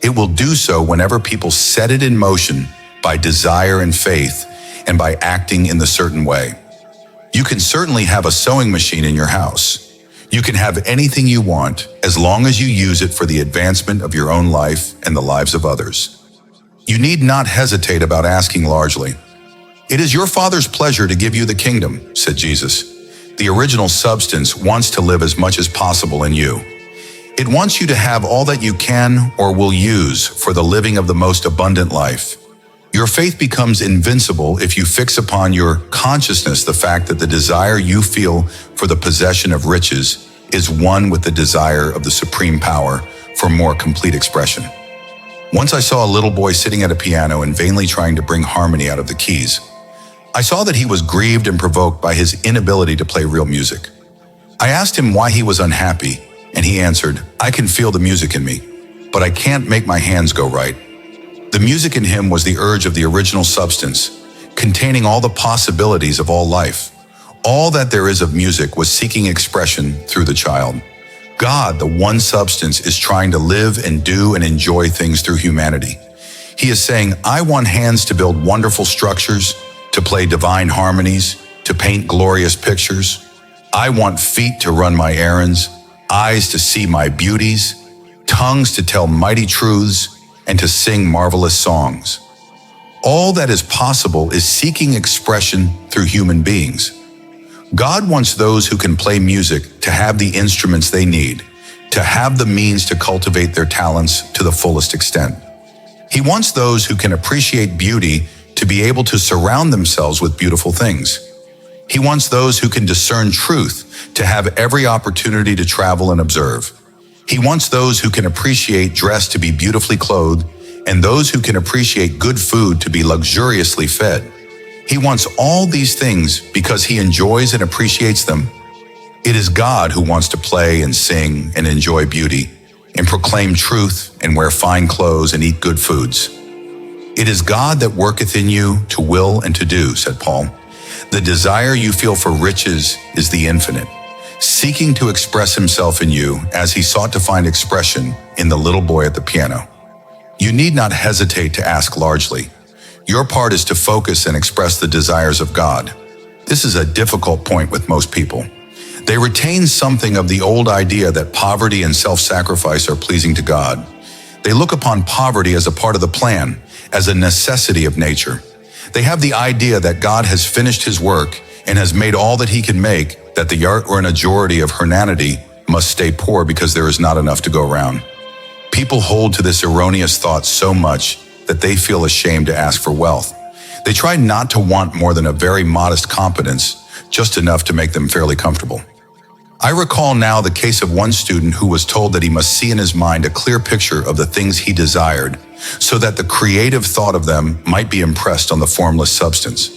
It will do so whenever people set it in motion by desire and faith and by acting in the certain way. You can certainly have a sewing machine in your house. You can have anything you want as long as you use it for the advancement of your own life and the lives of others. You need not hesitate about asking largely. It is your Father's pleasure to give you the kingdom, said Jesus. The original substance wants to live as much as possible in you. It wants you to have all that you can or will use for the living of the most abundant life. Your faith becomes invincible if you fix upon your consciousness the fact that the desire you feel for the possession of riches is one with the desire of the supreme power for more complete expression. Once I saw a little boy sitting at a piano and vainly trying to bring harmony out of the keys. I saw that he was grieved and provoked by his inability to play real music. I asked him why he was unhappy, and he answered, "I can feel the music in me, but I can't make my hands go right." The music in him was the urge of the original substance, containing all the possibilities of all life. All that there is of music was seeking expression through the child. God, the one substance, is trying to live and do and enjoy things through humanity. He is saying, I want hands to build wonderful structures, to play divine harmonies, to paint glorious pictures. I want feet to run my errands, eyes to see my beauties, tongues to tell mighty truths, and to sing marvelous songs. All that is possible is seeking expression through human beings. God wants those who can play music to have the instruments they need, to have the means to cultivate their talents to the fullest extent. He wants those who can appreciate beauty to be able to surround themselves with beautiful things. He wants those who can discern truth to have every opportunity to travel and observe. He wants those who can appreciate dress to be beautifully clothed, and those who can appreciate good food to be luxuriously fed. He wants all these things because he enjoys and appreciates them. It is God who wants to play and sing and enjoy beauty, and proclaim truth and wear fine clothes and eat good foods. "It is God that worketh in you to will and to do," said Paul. "The desire you feel for riches is the infinite, seeking to express himself in you as he sought to find expression in the little boy at the piano. You need not hesitate to ask largely. Your part is to focus and express the desires of God. This is a difficult point with most people. They retain something of the old idea that poverty and self-sacrifice are pleasing to God. They look upon poverty as a part of the plan, as a necessity of nature. They have the idea that God has finished his work and has made all that he can make, that the majority of humanity must stay poor because there is not enough to go around. People hold to this erroneous thought so much that they feel ashamed to ask for wealth. They try not to want more than a very modest competence, just enough to make them fairly comfortable. I recall now the case of one student who was told that he must see in his mind a clear picture of the things he desired, so that the creative thought of them might be impressed on the formless substance.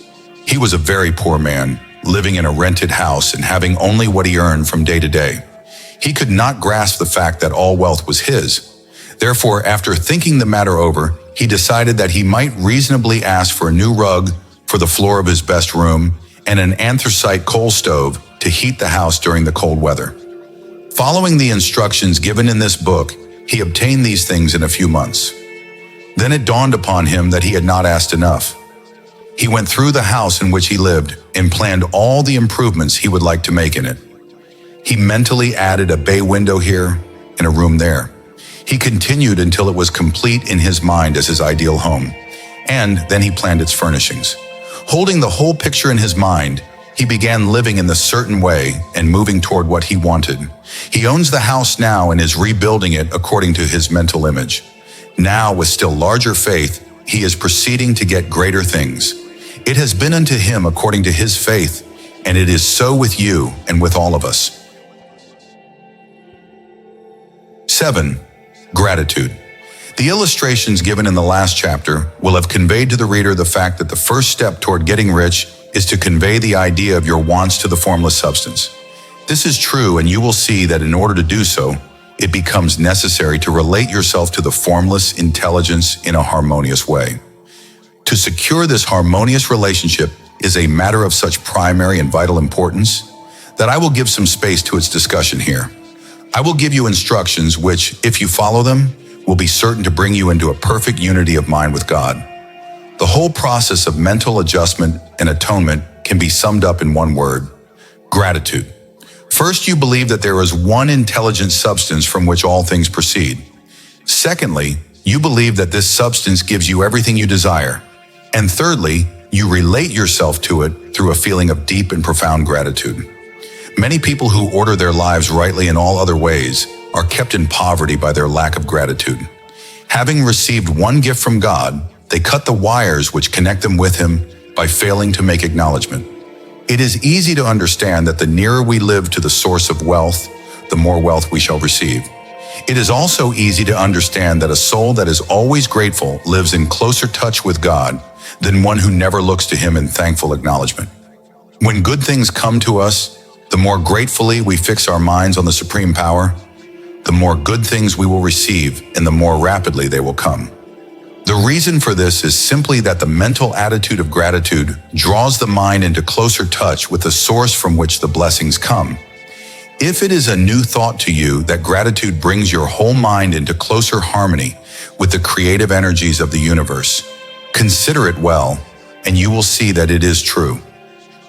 He was a very poor man, living in a rented house and having only what he earned from day to day. He could not grasp the fact that all wealth was his. Therefore, after thinking the matter over, he decided that he might reasonably ask for a new rug for the floor of his best room and an anthracite coal stove to heat the house during the cold weather. Following the instructions given in this book, he obtained these things in a few months. Then it dawned upon him that he had not asked enough. He went through the house in which he lived and planned all the improvements he would like to make in it. He mentally added a bay window here and a room there. He continued until it was complete in his mind as his ideal home, and then he planned its furnishings. Holding the whole picture in his mind, he began living in the certain way and moving toward what he wanted. He owns the house now and is rebuilding it according to his mental image. Now, with still larger faith, he is proceeding to get greater things. It has been unto him according to his faith, and it is so with you and with all of us. 7. Gratitude. The illustrations given in the last chapter will have conveyed to the reader the fact that the first step toward getting rich is to convey the idea of your wants to the formless substance. This is true, and you will see that in order to do so, it becomes necessary to relate yourself to the formless intelligence in a harmonious way. To secure this harmonious relationship is a matter of such primary and vital importance that I will give some space to its discussion here. I will give you instructions which, if you follow them, will be certain to bring you into a perfect unity of mind with God. The whole process of mental adjustment and atonement can be summed up in one word: gratitude. First, you believe that there is one intelligent substance from which all things proceed. Secondly, you believe that this substance gives you everything you desire. And thirdly, you relate yourself to it through a feeling of deep and profound gratitude. Many people who order their lives rightly in all other ways are kept in poverty by their lack of gratitude. Having received one gift from God, they cut the wires which connect them with Him by failing to make acknowledgement. It is easy to understand that the nearer we live to the source of wealth, the more wealth we shall receive. It is also easy to understand that a soul that is always grateful lives in closer touch with God than one who never looks to Him in thankful acknowledgement. When good things come to us, the more gratefully we fix our minds on the supreme power, the more good things we will receive and the more rapidly they will come. The reason for this is simply that the mental attitude of gratitude draws the mind into closer touch with the source from which the blessings come. If it is a new thought to you that gratitude brings your whole mind into closer harmony with the creative energies of the universe, consider it well, and you will see that it is true.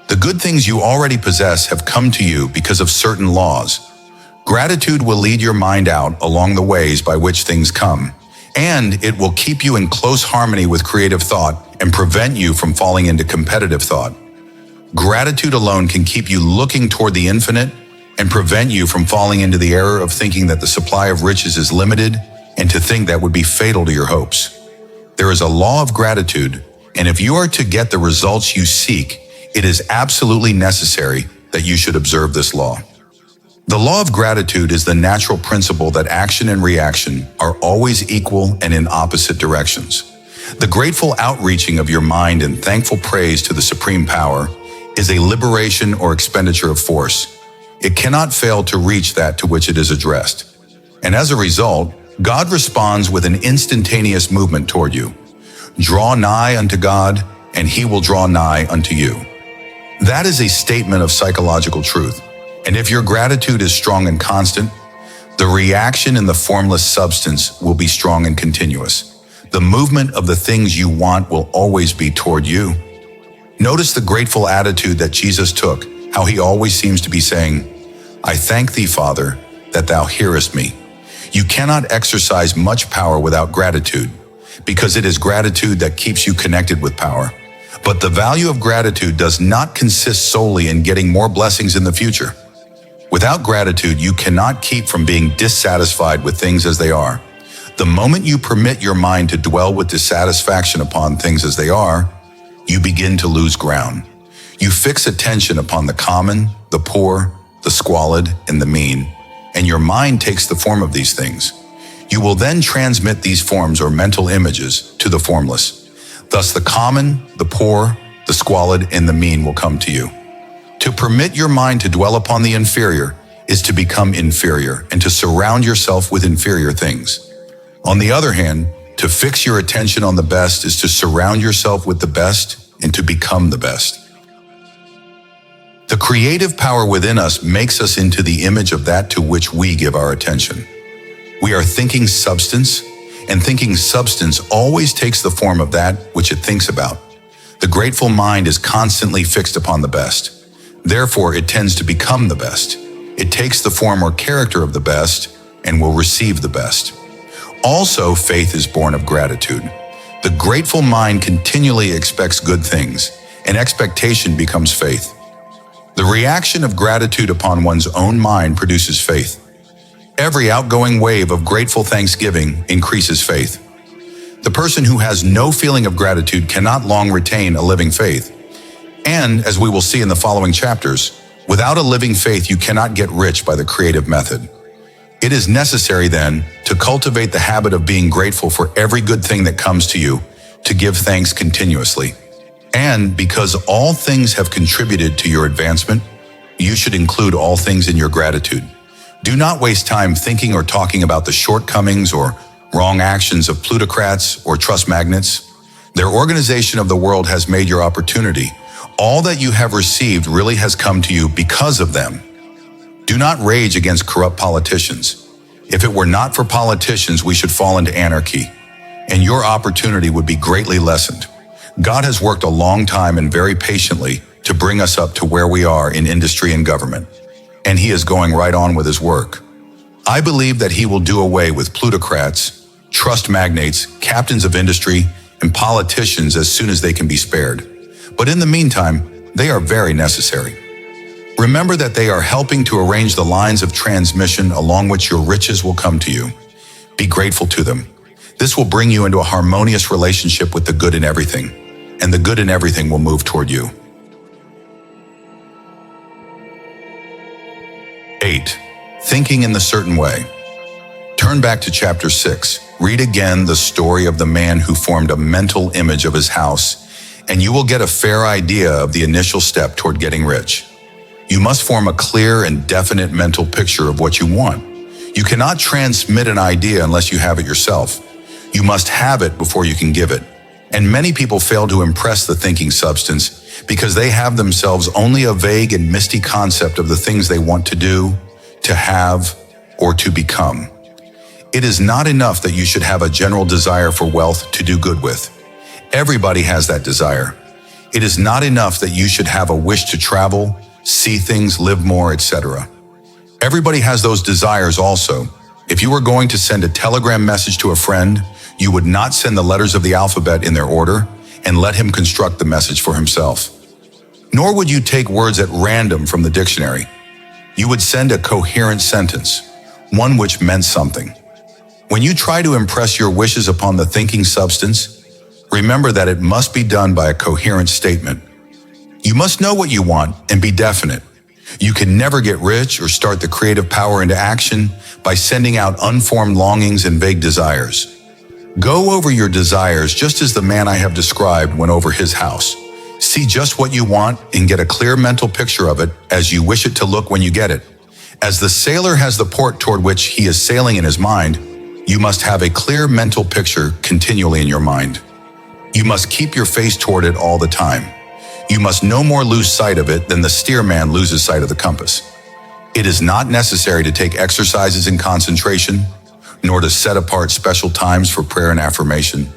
The good things you already possess have come to you because of certain laws. Gratitude will lead your mind out along the ways by which things come, and it will keep you in close harmony with creative thought and prevent you from falling into competitive thought. Gratitude alone can keep you looking toward the infinite and prevent you from falling into the error of thinking that the supply of riches is limited and to think that would be fatal to your hopes. There is a law of gratitude, and if you are to get the results you seek, it is absolutely necessary that you should observe this law. The law of gratitude is the natural principle that action and reaction are always equal and in opposite directions. The grateful outreaching of your mind in thankful praise to the supreme power is a liberation or expenditure of force. It cannot fail to reach that to which it is addressed. And as a result, God responds with an instantaneous movement toward you. Draw nigh unto God, and he will draw nigh unto you. That is a statement of psychological truth. And if your gratitude is strong and constant, the reaction in the formless substance will be strong and continuous. The movement of the things you want will always be toward you. Notice the grateful attitude that Jesus took, how he always seems to be saying, I thank thee, Father, that thou hearest me. You cannot exercise much power without gratitude, because it is gratitude that keeps you connected with power. But the value of gratitude does not consist solely in getting more blessings in the future. Without gratitude, you cannot keep from being dissatisfied with things as they are. The moment you permit your mind to dwell with dissatisfaction upon things as they are, you begin to lose ground. You fix attention upon the common, the poor, the squalid, and the mean, and your mind takes the form of these things. You will then transmit these forms or mental images to the formless. Thus the common, the poor, the squalid, and the mean will come to you. To permit your mind to dwell upon the inferior is to become inferior and to surround yourself with inferior things. On the other hand, to fix your attention on the best is to surround yourself with the best and to become the best. The creative power within us makes us into the image of that to which we give our attention. We are thinking substance, and thinking substance always takes the form of that which it thinks about. The grateful mind is constantly fixed upon the best. Therefore, it tends to become the best. It takes the form or character of the best and will receive the best. Also, faith is born of gratitude. The grateful mind continually expects good things, and expectation becomes faith. The reaction of gratitude upon one's own mind produces faith. Every outgoing wave of grateful thanksgiving increases faith. The person who has no feeling of gratitude cannot long retain a living faith. And, as we will see in the following chapters, without a living faith you cannot get rich by the creative method. It is necessary, then, to cultivate the habit of being grateful for every good thing that comes to you, to give thanks continuously. And, because all things have contributed to your advancement, you should include all things in your gratitude. Do not waste time thinking or talking about the shortcomings or wrong actions of plutocrats or trust magnates. Their organization of the world has made your opportunity. All that you have received really has come to you because of them. Do not rage against corrupt politicians. If it were not for politicians, we should fall into anarchy, and your opportunity would be greatly lessened. God has worked a long time and very patiently to bring us up to where we are in industry and government, and he is going right on with his work. I believe that he will do away with plutocrats, trust magnates, captains of industry, and politicians as soon as they can be spared. But in the meantime, they are very necessary. Remember that they are helping to arrange the lines of transmission along which your riches will come to you. Be grateful to them. This will bring you into a harmonious relationship with the good in everything, and the good in everything will move toward you. 8. Thinking in the certain way. Turn back to chapter 6. Read again the story of the man who formed a mental image of his house, and you will get a fair idea of the initial step toward getting rich. You must form a clear and definite mental picture of what you want. You cannot transmit an idea unless you have it yourself. You must have it before you can give it. And many people fail to impress the thinking substance because they have themselves only a vague and misty concept of the things they want to do, to have, or to become. It is not enough that you should have a general desire for wealth to do good with. Everybody has that desire. It is not enough that you should have a wish to travel, see things, live more, etc. Everybody has those desires also. If you were going to send a telegram message to a friend, you would not send the letters of the alphabet in their order and let him construct the message for himself. Nor would you take words at random from the dictionary. You would send a coherent sentence, one which meant something. When you try to impress your wishes upon the thinking substance, remember that it must be done by a coherent statement. You must know what you want and be definite. You can never get rich or start the creative power into action by sending out unformed longings and vague desires. Go over your desires just as the man I have described went over his house. See just what you want and get a clear mental picture of it as you wish it to look when you get it. As the sailor has the port toward which he is sailing in his mind, you must have a clear mental picture continually in your mind. You must keep your face toward it all the time. You must no more lose sight of it than the steersman loses sight of the compass. It is not necessary to take exercises in concentration, nor to set apart special times for prayer and affirmation,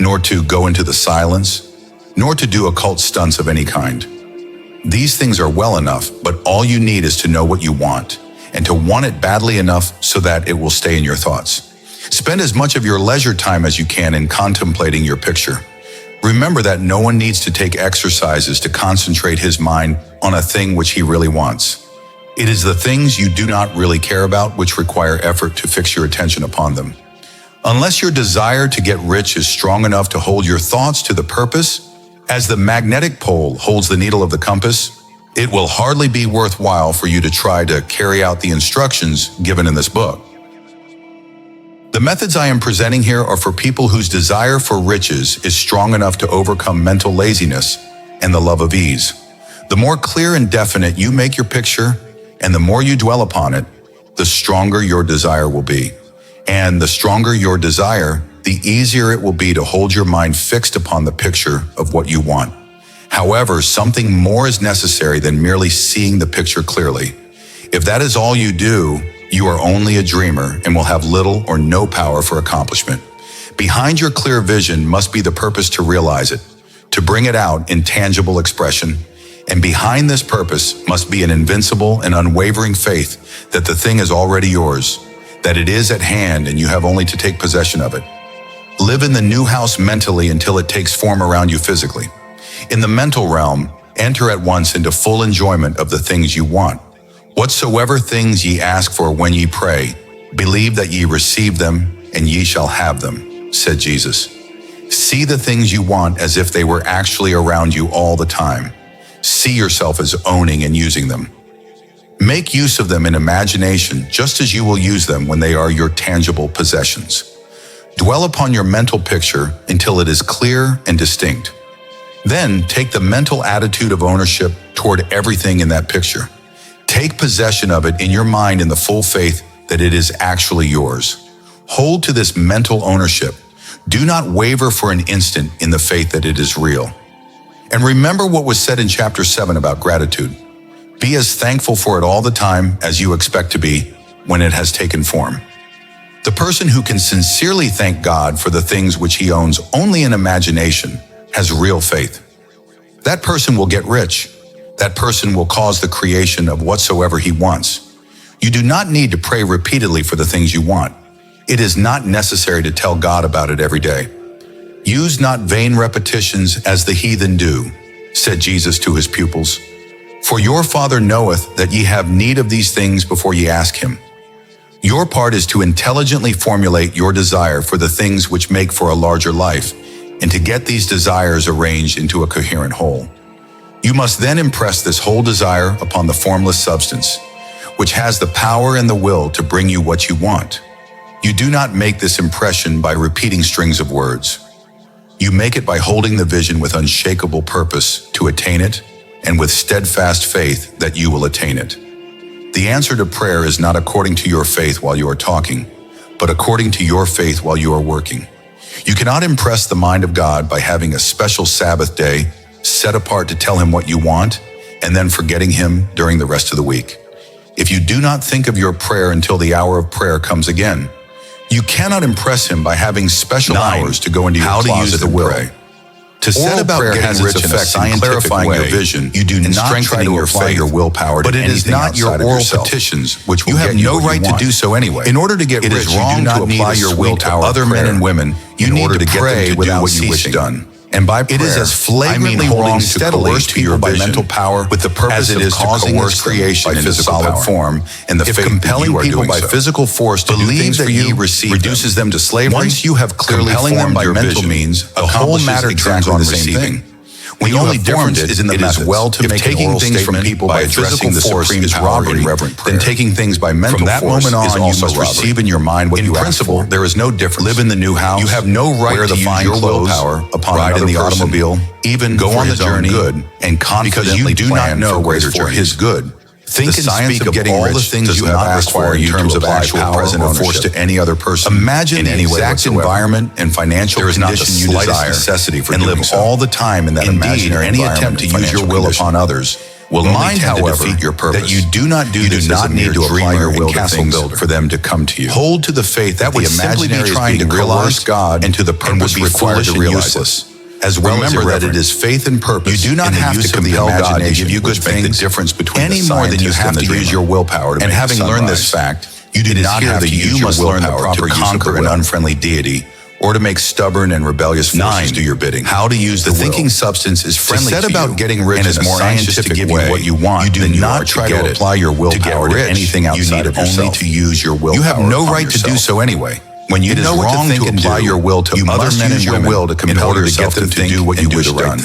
nor to go into the silence, nor to do occult stunts of any kind. These things are well enough, but all you need is to know what you want, and to want it badly enough so that it will stay in your thoughts. Spend as much of your leisure time as you can in contemplating your picture. Remember that no one needs to take exercises to concentrate his mind on a thing which he really wants. It is the things you do not really care about which require effort to fix your attention upon them. Unless your desire to get rich is strong enough to hold your thoughts to the purpose, as the magnetic pole holds the needle of the compass, it will hardly be worthwhile for you to try to carry out the instructions given in this book. The methods I am presenting here are for people whose desire for riches is strong enough to overcome mental laziness and the love of ease. The more clear and definite you make your picture, and the more you dwell upon it, the stronger your desire will be. And the stronger your desire, the easier it will be to hold your mind fixed upon the picture of what you want. However, something more is necessary than merely seeing the picture clearly. If that is all you do, you are only a dreamer and will have little or no power for accomplishment. Behind your clear vision must be the purpose to realize it, to bring it out in tangible expression. And behind this purpose must be an invincible and unwavering faith that the thing is already yours, that it is at hand and you have only to take possession of it. Live in the new house mentally until it takes form around you physically. In the mental realm, enter at once into full enjoyment of the things you want. Whatsoever things ye ask for when ye pray, believe that ye receive them, and ye shall have them, said Jesus. See the things you want as if they were actually around you all the time. See yourself as owning and using them. Make use of them in imagination just as you will use them when they are your tangible possessions. Dwell upon your mental picture until it is clear and distinct. Then take the mental attitude of ownership toward everything in that picture. Take possession of it in your mind in the full faith that it is actually yours. Hold to this mental ownership. Do not waver for an instant in the faith that it is real. And remember what was said in chapter 7 about gratitude. Be as thankful for it all the time as you expect to be when it has taken form. The person who can sincerely thank God for the things which he owns only in imagination has real faith. That person will get rich. That person will cause the creation of whatsoever he wants. You do not need to pray repeatedly for the things you want. It is not necessary to tell God about it every day. Use not vain repetitions as the heathen do, said Jesus to his pupils. For your Father knoweth that ye have need of these things before ye ask him. Your part is to intelligently formulate your desire for the things which make for a larger life, and to get these desires arranged into a coherent whole. You must then impress this whole desire upon the formless substance, which has the power and the will to bring you what you want. You do not make this impression by repeating strings of words. You make it by holding the vision with unshakable purpose to attain it, and with steadfast faith that you will attain it. The answer to prayer is not according to your faith while you are talking, but according to your faith while you are working. You cannot impress the mind of God by having a special Sabbath day set apart to tell him what you want, and then forgetting him during the rest of the week. If you do not think of your prayer until the hour of prayer comes again, you cannot impress him by having special hours to go into your closet and pray. To set about getting rich in a scientific way, your vision, you do not try to apply your willpower to anything outside of yourself. But it is not your oral petitions which will get you what you want. You have no right to do so anyway. In order to get rich, it is wrong to apply your will to other men and women. You need to pray without what you wish done. And by prayer, it is as flagrantly wrong to coerce people by mental power with the purpose of causing its creation in solid form, and the faith compelling people by physical force to do things for you reduces them to slavery. Once you have clearly formed your mental means, the whole matter turns on the same thing. The only difference is in the methods. It is well to make taking things from people by addressing the supreme robbery, then taking things by mental force. From that moment on, you must receive in your mind what you ask for. In principle, there is no difference. Live in the new house. You have no right to use your willpower upon ride in the automobile, even go on the journey, good and confidently because you do not know where it's for his good. Think and speak of getting all the things you have asked for in terms of actual present or forced to any other person. Imagine the exact environment and financial condition you desire necessity for and live all the time in that imaginary environment. Any attempt to use your will upon others will mind, however, defeat your purpose. That you do not do this as a mere dreamer and castle builder for them to come to you. Hold to the faith that the imaginary is trying to realize God and to the purpose required to realize this. As well as it is faith and purpose. You do not have to compel God to give you good things. The difference between any more than you have to use your willpower to and having learned this fact, you do not have to use your willpower to conquer an unfriendly deity or to make stubborn and rebellious forces do your bidding. How to use the thinking substance is friendly to you about getting rich and is more anxious to give you what you want. You do not try to apply your willpower to anything outside of yourself. Only to use your willpower. You have no right to do so anyway. When you know what to think and apply your will to other men and women will to compel yourself to do what you wish done.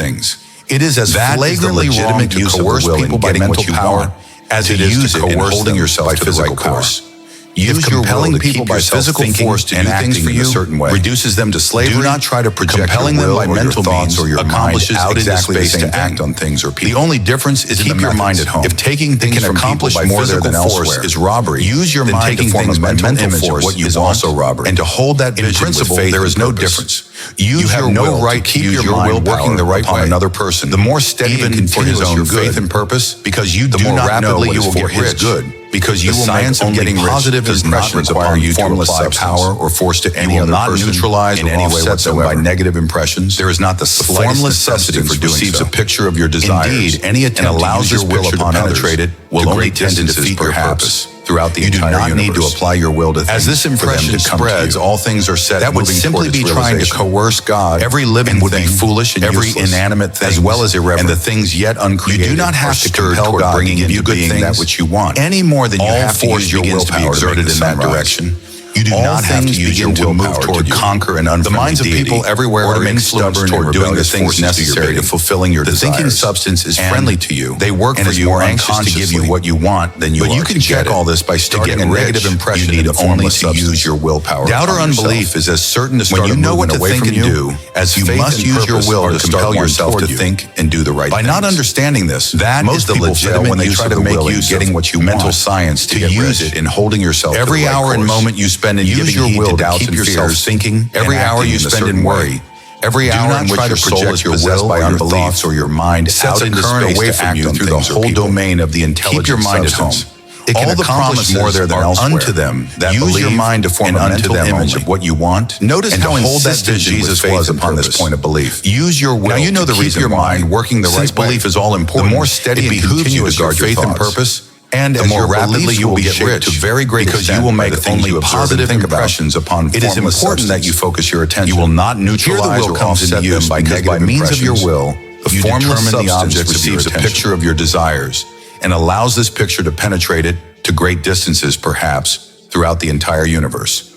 It is as flagrantly wrong to coerce people by mental power as it is to coerce them yourself by physical course. Use compelling people by physical force to do things for you in a certain way reduces them to slavery. Do not try to project compelling them by mental thoughts or your mind out into space to act on things or people. The only difference is keep your mind at home. If taking things from people by more than elsewhere is robbery, use your mind to form a mental image of what you is also robbery. And to hold that vision with faith, there is no difference. You have no right to keep your mind working the right way on another person. The more steady and continuous your faith and purpose, because you do not know what is for his good. Because you will make only positive impressions upon you to apply power or force to any other person. Neutralize in any way whatsoever by negative impressions. There is not the slightest necessity for doing so. Receives a picture of your desires. Indeed, any attempt allows your will upon penetrate it will only tend to defeat your purpose throughout the entire universe. You do not need to apply your will to things. As this impression spreads, all things are set. That would simply be trying to coerce God. Every living would be foolish and every inanimate thing, as well as irreverent, and the things yet uncreated. You do not have to compel God bringing you good things that which you want any more than you have to use your willpower to exerted in that direction. You do not have to use your willpower to conquer an unfriendly deity. The minds of people everywhere are influenced toward doing the things necessary to fulfilling your desires. The thinking substance is friendly to you. They work for you, more anxious to give you what you want than you are. But you can check all this by starting a negative impression in the formless substance. You need only to use your willpower. Doubt or unbelief is as certain to start a movement away from you as you must use your will to compel yourself to think and do the right thing. By not understanding this, that most people fail when they try to make use of getting what you want. Mental science to use it in holding yourself every hour and moment you spend in use your will to keep yourself thinking. Every hour you spend in worry. Every hour in which your soul is possessed by unbelief or your mind out into space away from you through the whole domain of the intelligent substance. It can accomplish more there than elsewhere. Unto them that use your mind to form a mental image of what you want. Notice how insistent Jesus was upon this point of belief. Use your will. Now you know the reason your mind working the right way. Since belief is all important, the more steady and continuous your faith and purpose. And the more rapidly you will get rich to very great because you will make only positive impressions upon it is important that you focus your attention. You will not neutralize or offset them by means of your will. The formless substance receives a picture of your desires and allows this picture to penetrate it to great distances, perhaps, throughout the entire universe.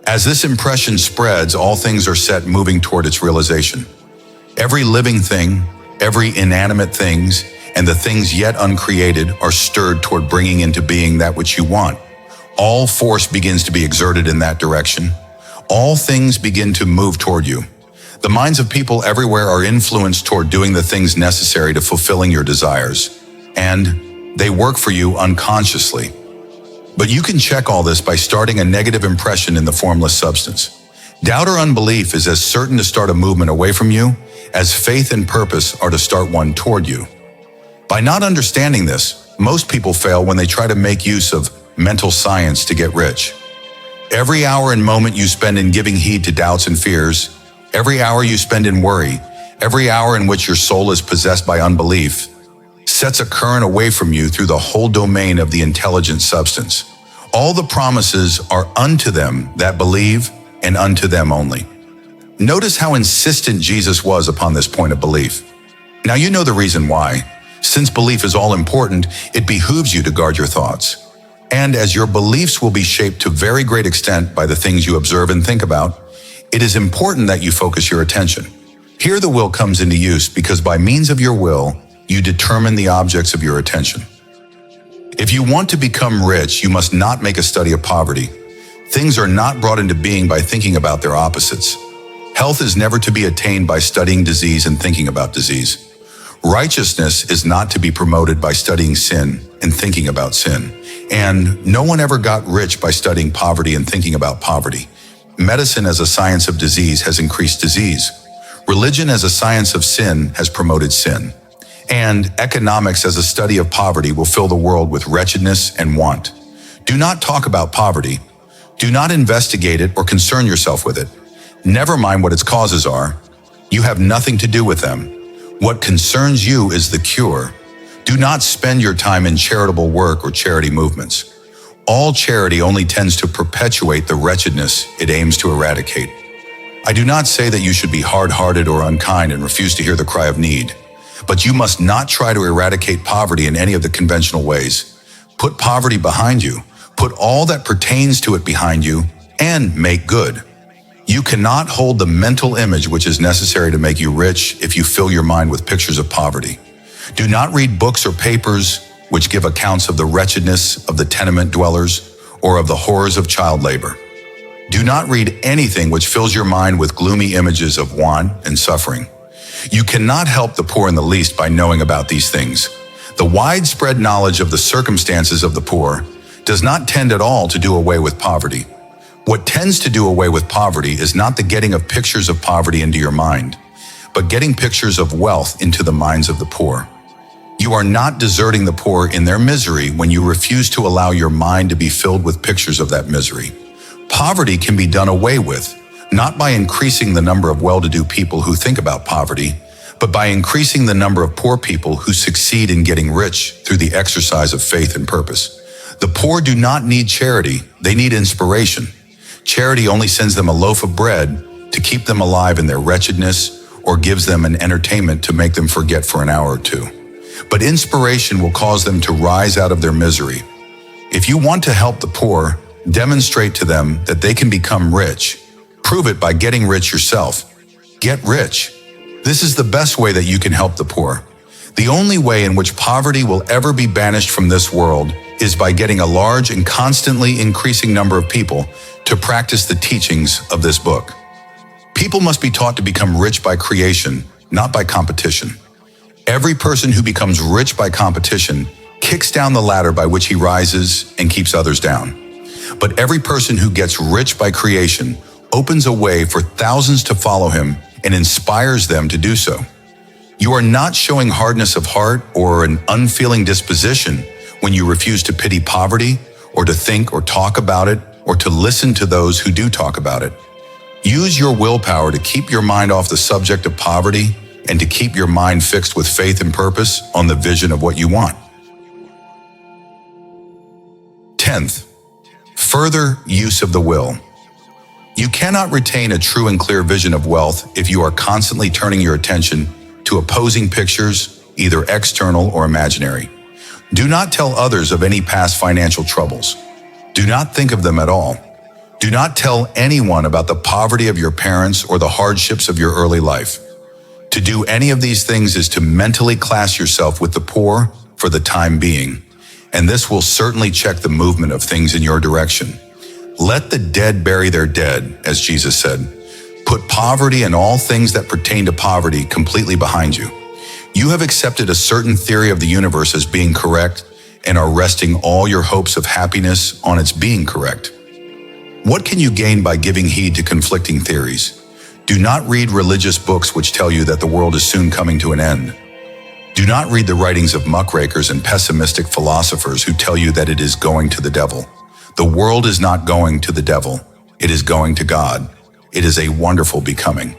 As this impression spreads, all things are set moving toward its realization. Every living thing, every inanimate things, and the things yet uncreated are stirred toward bringing into being that which you want. All force begins to be exerted in that direction. All things begin to move toward you. The minds of people everywhere are influenced toward doing the things necessary to fulfilling your desires, and they work for you unconsciously. But you can check all this by starting a negative impression in the formless substance. Doubt or unbelief is as certain to start a movement away from you as faith and purpose are to start one toward you. By not understanding this, most people fail when they try to make use of mental science to get rich. Every hour and moment you spend in giving heed to doubts and fears, every hour you spend in worry, every hour in which your soul is possessed by unbelief, sets a current away from you through the whole domain of the intelligent substance. All the promises are unto them that believe and unto them only. Notice how insistent Jesus was upon this point of belief. Now you know the reason why. Since belief is all important, it behooves you to guard your thoughts. And as your beliefs will be shaped to very great extent by the things you observe and think about, it is important that you focus your attention. Here the will comes into use because by means of your will, you determine the objects of your attention. If you want to become rich, you must not make a study of poverty. Things are not brought into being by thinking about their opposites. Health is never to be attained by studying disease and thinking about disease. Righteousness is not to be promoted by studying sin and thinking about sin. And no one ever got rich by studying poverty and thinking about poverty. Medicine as a science of disease has increased disease. Religion as a science of sin has promoted sin. And economics as a study of poverty will fill the world with wretchedness and want. Do not talk about poverty. Do not investigate it or concern yourself with it. Never mind what its causes are. You have nothing to do with them. What concerns you is the cure. Do not spend your time in charitable work or charity movements. All charity only tends to perpetuate the wretchedness it aims to eradicate. I do not say that you should be hard-hearted or unkind and refuse to hear the cry of need, but you must not try to eradicate poverty in any of the conventional ways. Put poverty behind you, put all that pertains to it behind you, and make good. You cannot hold the mental image which is necessary to make you rich if you fill your mind with pictures of poverty. Do not read books or papers which give accounts of the wretchedness of the tenement dwellers or of the horrors of child labor. Do not read anything which fills your mind with gloomy images of want and suffering. You cannot help the poor in the least by knowing about these things. The widespread knowledge of the circumstances of the poor does not tend at all to do away with poverty. What tends to do away with poverty is not the getting of pictures of poverty into your mind, but getting pictures of wealth into the minds of the poor. You are not deserting the poor in their misery when you refuse to allow your mind to be filled with pictures of that misery. Poverty can be done away with, not by increasing the number of well-to-do people who think about poverty, but by increasing the number of poor people who succeed in getting rich through the exercise of faith and purpose. The poor do not need charity, they need inspiration. Charity only sends them a loaf of bread to keep them alive in their wretchedness or gives them an entertainment to make them forget for an hour or two. But inspiration will cause them to rise out of their misery. If you want to help the poor, demonstrate to them that they can become rich. Prove it by getting rich yourself. Get rich. This is the best way that you can help the poor. The only way in which poverty will ever be banished from this world is by getting a large and constantly increasing number of people to practice the teachings of this book. People must be taught to become rich by creation, not by competition. Every person who becomes rich by competition kicks down the ladder by which he rises and keeps others down. But every person who gets rich by creation opens a way for thousands to follow him and inspires them to do so. You are not showing hardness of heart or an unfeeling disposition when you refuse to pity poverty or to think or talk about it or to listen to those who do talk about it. Use your willpower to keep your mind off the subject of poverty and to keep your mind fixed with faith and purpose on the vision of what you want. 10th, further use of the will. You cannot retain a true and clear vision of wealth if you are constantly turning your attention to opposing pictures, either external or imaginary. Do not tell others of any past financial troubles. Do not think of them at all. Do not tell anyone about the poverty of your parents or the hardships of your early life. To do any of these things is to mentally class yourself with the poor for the time being, and this will certainly check the movement of things in your direction. Let the dead bury their dead, as Jesus said. Put poverty and all things that pertain to poverty completely behind you. You have accepted a certain theory of the universe as being correct and are resting all your hopes of happiness on its being correct. What can you gain by giving heed to conflicting theories? Do not read religious books which tell you that the world is soon coming to an end. Do not read the writings of muckrakers and pessimistic philosophers who tell you that it is going to the devil. The world is not going to the devil. It is going to God. It is a wonderful becoming.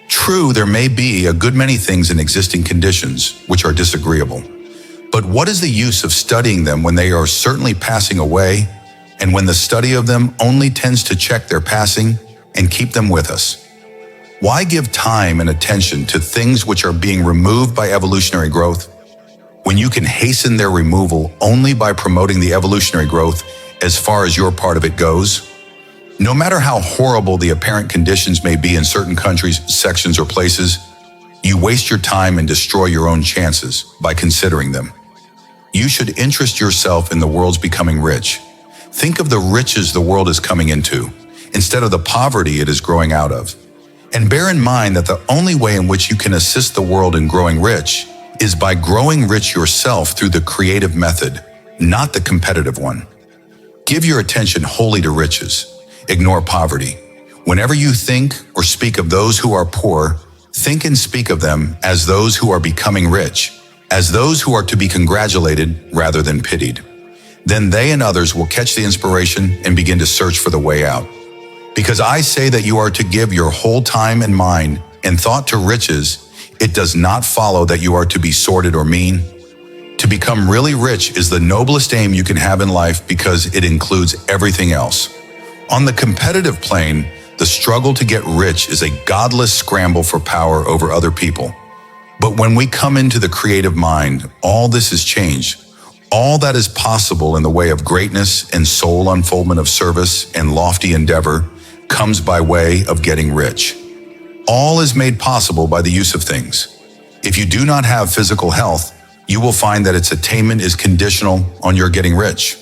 True, there may be a good many things in existing conditions which are disagreeable. But what is the use of studying them when they are certainly passing away, and when the study of them only tends to check their passing and keep them with us? Why give time and attention to things which are being removed by evolutionary growth, when you can hasten their removal only by promoting the evolutionary growth as far as your part of it goes? No matter how horrible the apparent conditions may be in certain countries, sections, or places, you waste your time and destroy your own chances by considering them. You should interest yourself in the world's becoming rich. Think of the riches the world is coming into, instead of the poverty it is growing out of. And bear in mind that the only way in which you can assist the world in growing rich is by growing rich yourself through the creative method, not the competitive one. Give your attention wholly to riches. Ignore poverty. Whenever you think or speak of those who are poor, think and speak of them as those who are becoming rich, as those who are to be congratulated rather than pitied. Then they and others will catch the inspiration and begin to search for the way out. Because I say that you are to give your whole time and mind and thought to riches, it does not follow that you are to be sordid or mean. To become really rich is the noblest aim you can have in life because it includes everything else. On the competitive plane, the struggle to get rich is a godless scramble for power over other people. But when we come into the creative mind, all this is changed. All that is possible in the way of greatness and soul unfoldment of service and lofty endeavor comes by way of getting rich. All is made possible by the use of things. If you do not have physical health, you will find that its attainment is conditional on your getting rich.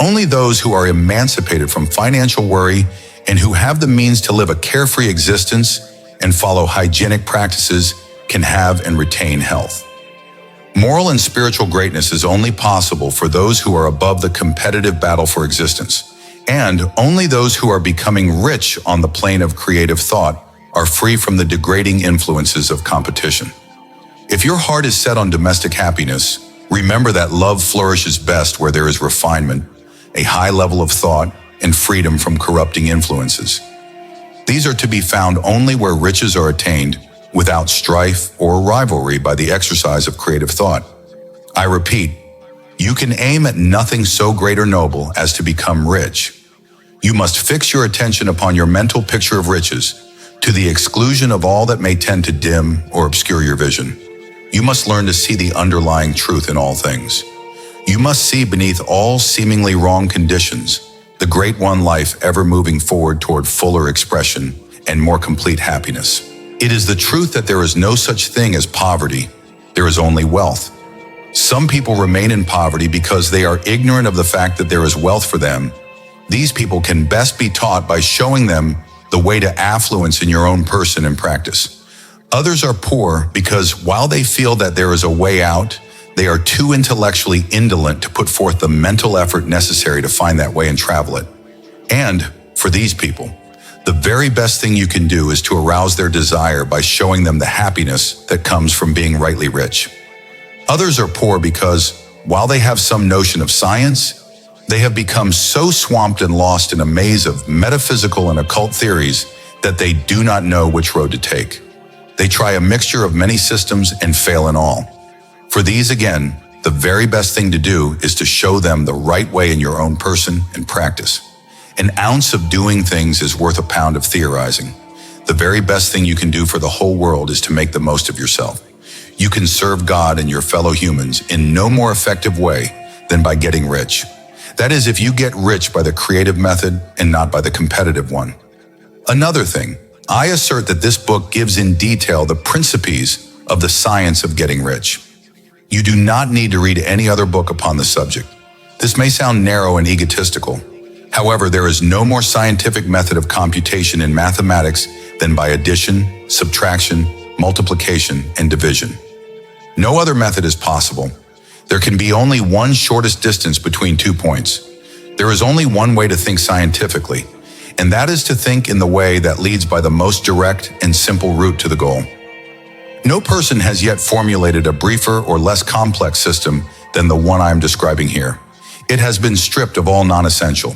Only those who are emancipated from financial worry and who have the means to live a carefree existence and follow hygienic practices can have and retain health. Moral and spiritual greatness is only possible for those who are above the competitive battle for existence, and only those who are becoming rich on the plane of creative thought are free from the degrading influences of competition. If your heart is set on domestic happiness, remember that love flourishes best where there is refinement, a high level of thought, and freedom from corrupting influences. These are to be found only where riches are attained without strife or rivalry by the exercise of creative thought. I repeat, you can aim at nothing so great or noble as to become rich. You must fix your attention upon your mental picture of riches, to the exclusion of all that may tend to dim or obscure your vision. You must learn to see the underlying truth in all things. You must see beneath all seemingly wrong conditions the great one life ever moving forward toward fuller expression and more complete happiness. It is the truth that there is no such thing as poverty. There is only wealth. Some people remain in poverty because they are ignorant of the fact that there is wealth for them. These people can best be taught by showing them the way to affluence in your own person and practice. Others are poor because while they feel that there is a way out, they are too intellectually indolent to put forth the mental effort necessary to find that way and travel it. And for these people, the very best thing you can do is to arouse their desire by showing them the happiness that comes from being rightly rich. Others are poor because, while they have some notion of science, they have become so swamped and lost in a maze of metaphysical and occult theories that they do not know which road to take. They try a mixture of many systems and fail in all. For these, again, the very best thing to do is to show them the right way in your own person and practice. An ounce of doing things is worth a pound of theorizing. The very best thing you can do for the whole world is to make the most of yourself. You can serve God and your fellow humans in no more effective way than by getting rich. That is, if you get rich by the creative method and not by the competitive one. Another thing, I assert that this book gives in detail the principes of the science of getting rich. You do not need to read any other book upon the subject. This may sound narrow and egotistical. However, there is no more scientific method of computation in mathematics than by addition, subtraction, multiplication, and division. No other method is possible. There can be only one shortest distance between 2 points. There is only one way to think scientifically, and that is to think in the way that leads by the most direct and simple route to the goal. No person has yet formulated a briefer or less complex system than the one I am describing here. It has been stripped of all non-essential.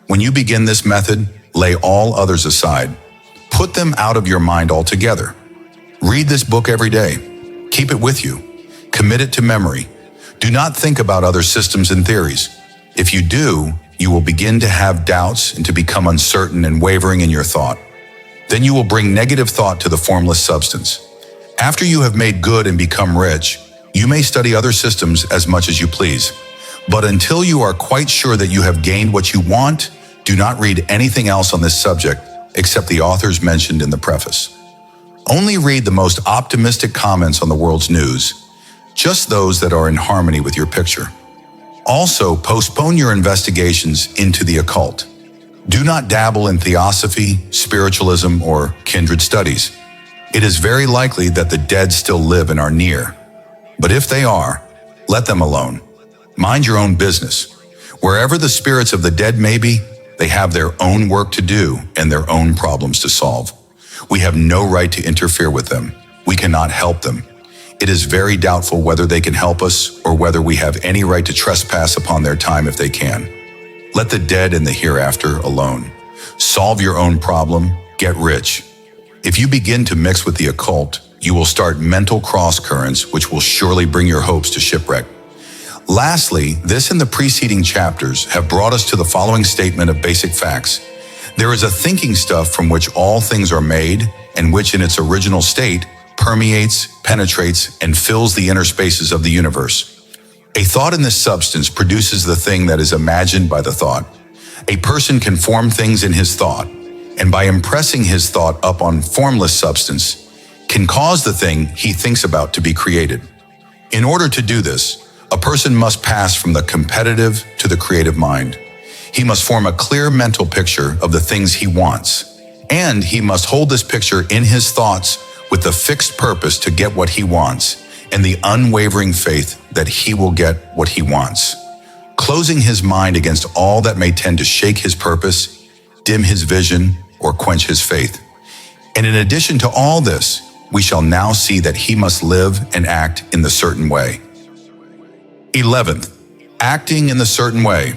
When you begin this method, lay all others aside. Put them out of your mind altogether. Read this book every day. Keep it with you. Commit it to memory. Do not think about other systems and theories. If you do, you will begin to have doubts and to become uncertain and wavering in your thought. Then you will bring negative thought to the formless substance. After you have made good and become rich, you may study other systems as much as you please. But until you are quite sure that you have gained what you want, do not read anything else on this subject except the authors mentioned in the preface. Only read the most optimistic comments on the world's news, just those that are in harmony with your picture. Also, postpone your investigations into the occult. Do not dabble in theosophy, spiritualism, or kindred studies. It is very likely that the dead still live and are near. But if they are, let them alone. Mind your own business. Wherever the spirits of the dead may be, they have their own work to do and their own problems to solve. We have no right to interfere with them. We cannot help them. It is very doubtful whether they can help us or whether we have any right to trespass upon their time if they can. Let the dead and the hereafter alone. Solve your own problem, get rich. If you begin to mix with the occult, you will start mental cross-currents which will surely bring your hopes to shipwreck. Lastly, this and the preceding chapters have brought us to the following statement of basic facts. There is a thinking stuff from which all things are made, and which in its original state permeates, penetrates, and fills the inner spaces of the universe. A thought in this substance produces the thing that is imagined by the thought. A person can form things in his thought, and by impressing his thought up on formless substance, can cause the thing he thinks about to be created. In order to do this, a person must pass from the competitive to the creative mind. He must form a clear mental picture of the things he wants, and he must hold this picture in his thoughts with the fixed purpose to get what he wants and the unwavering faith that he will get what he wants, closing his mind against all that may tend to shake his purpose, dim his vision, or quench his faith. And in addition to all this, we shall now see that he must live and act in the certain way. 11th, acting in the certain way.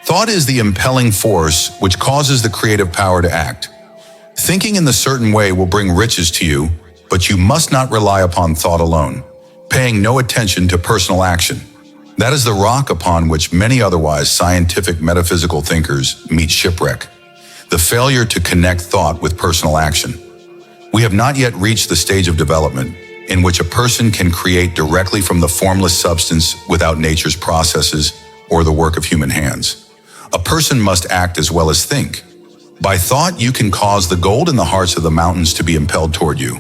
Thought is the impelling force which causes the creative power to act. Thinking in the certain way will bring riches to you, but you must not rely upon thought alone, paying no attention to personal action. That is the rock upon which many otherwise scientific metaphysical thinkers meet shipwreck, the failure to connect thought with personal action. We have not yet reached the stage of development in which a person can create directly from the formless substance without nature's processes or the work of human hands. A person must act as well as think. By thought, you can cause the gold in the hearts of the mountains to be impelled toward you,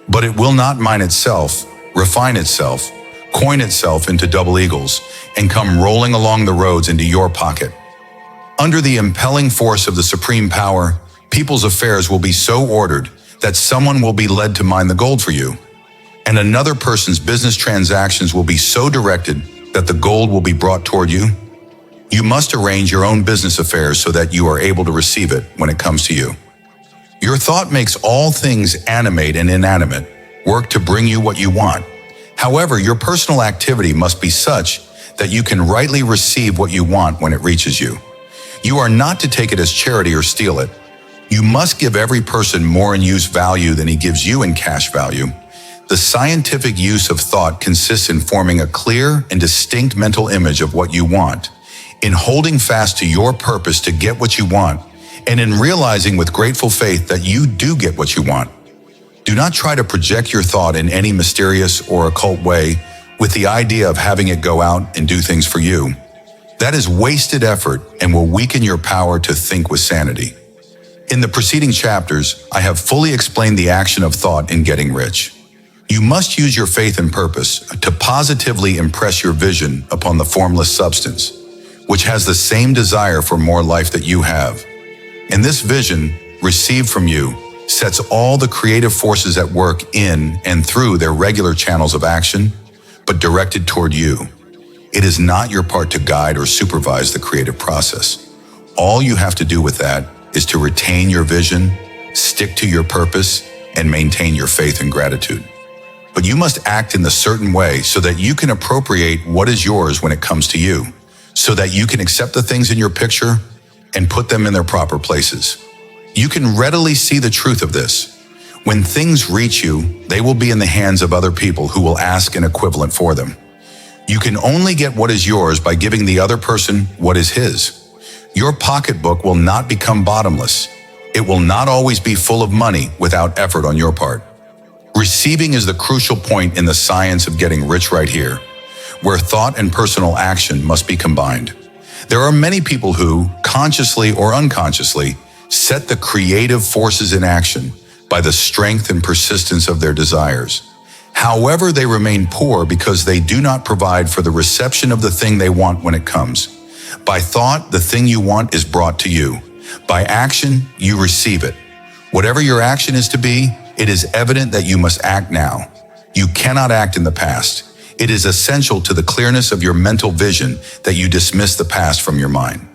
but it will not mine itself, refine itself, coin itself into double eagles, and come rolling along the roads into your pocket. Under the impelling force of the supreme power, people's affairs will be so ordered that someone will be led to mine the gold for you, and another person's business transactions will be so directed that the gold will be brought toward you. You must arrange your own business affairs so that you are able to receive it when it comes to you. Your thought makes all things animate and inanimate work to bring you what you want. However, your personal activity must be such that you can rightly receive what you want when it reaches you. You are not to take it as charity or steal it. You must give every person more in use value than he gives you in cash value. The scientific use of thought consists in forming a clear and distinct mental image of what you want, in holding fast to your purpose to get what you want, and in realizing with grateful faith that you do get what you want. Do not try to project your thought in any mysterious or occult way with the idea of having it go out and do things for you. That is wasted effort and will weaken your power to think with sanity. In the preceding chapters, I have fully explained the action of thought in getting rich. You must use your faith and purpose to positively impress your vision upon the formless substance, which has the same desire for more life that you have. And this vision, received from you, sets all the creative forces at work in and through their regular channels of action, but directed toward you. It is not your part to guide or supervise the creative process. All you have to do with that is to retain your vision, stick to your purpose, and maintain your faith and gratitude. But you must act in the certain way so that you can appropriate what is yours when it comes to you, so that you can accept the things in your picture and put them in their proper places. You can readily see the truth of this. When things reach you, they will be in the hands of other people who will ask an equivalent for them. You can only get what is yours by giving the other person what is his. Your pocketbook will not become bottomless. It will not always be full of money without effort on your part. Receiving is the crucial point in the science of getting rich right here, where thought and personal action must be combined. There are many people who, consciously or unconsciously, set the creative forces in action by the strength and persistence of their desires. However, they remain poor because they do not provide for the reception of the thing they want when it comes. By thought, the thing you want is brought to you. By action, you receive it. Whatever your action is to be, it is evident that you must act now. You cannot act in the past. It is essential to the clearness of your mental vision that you dismiss the past from your mind.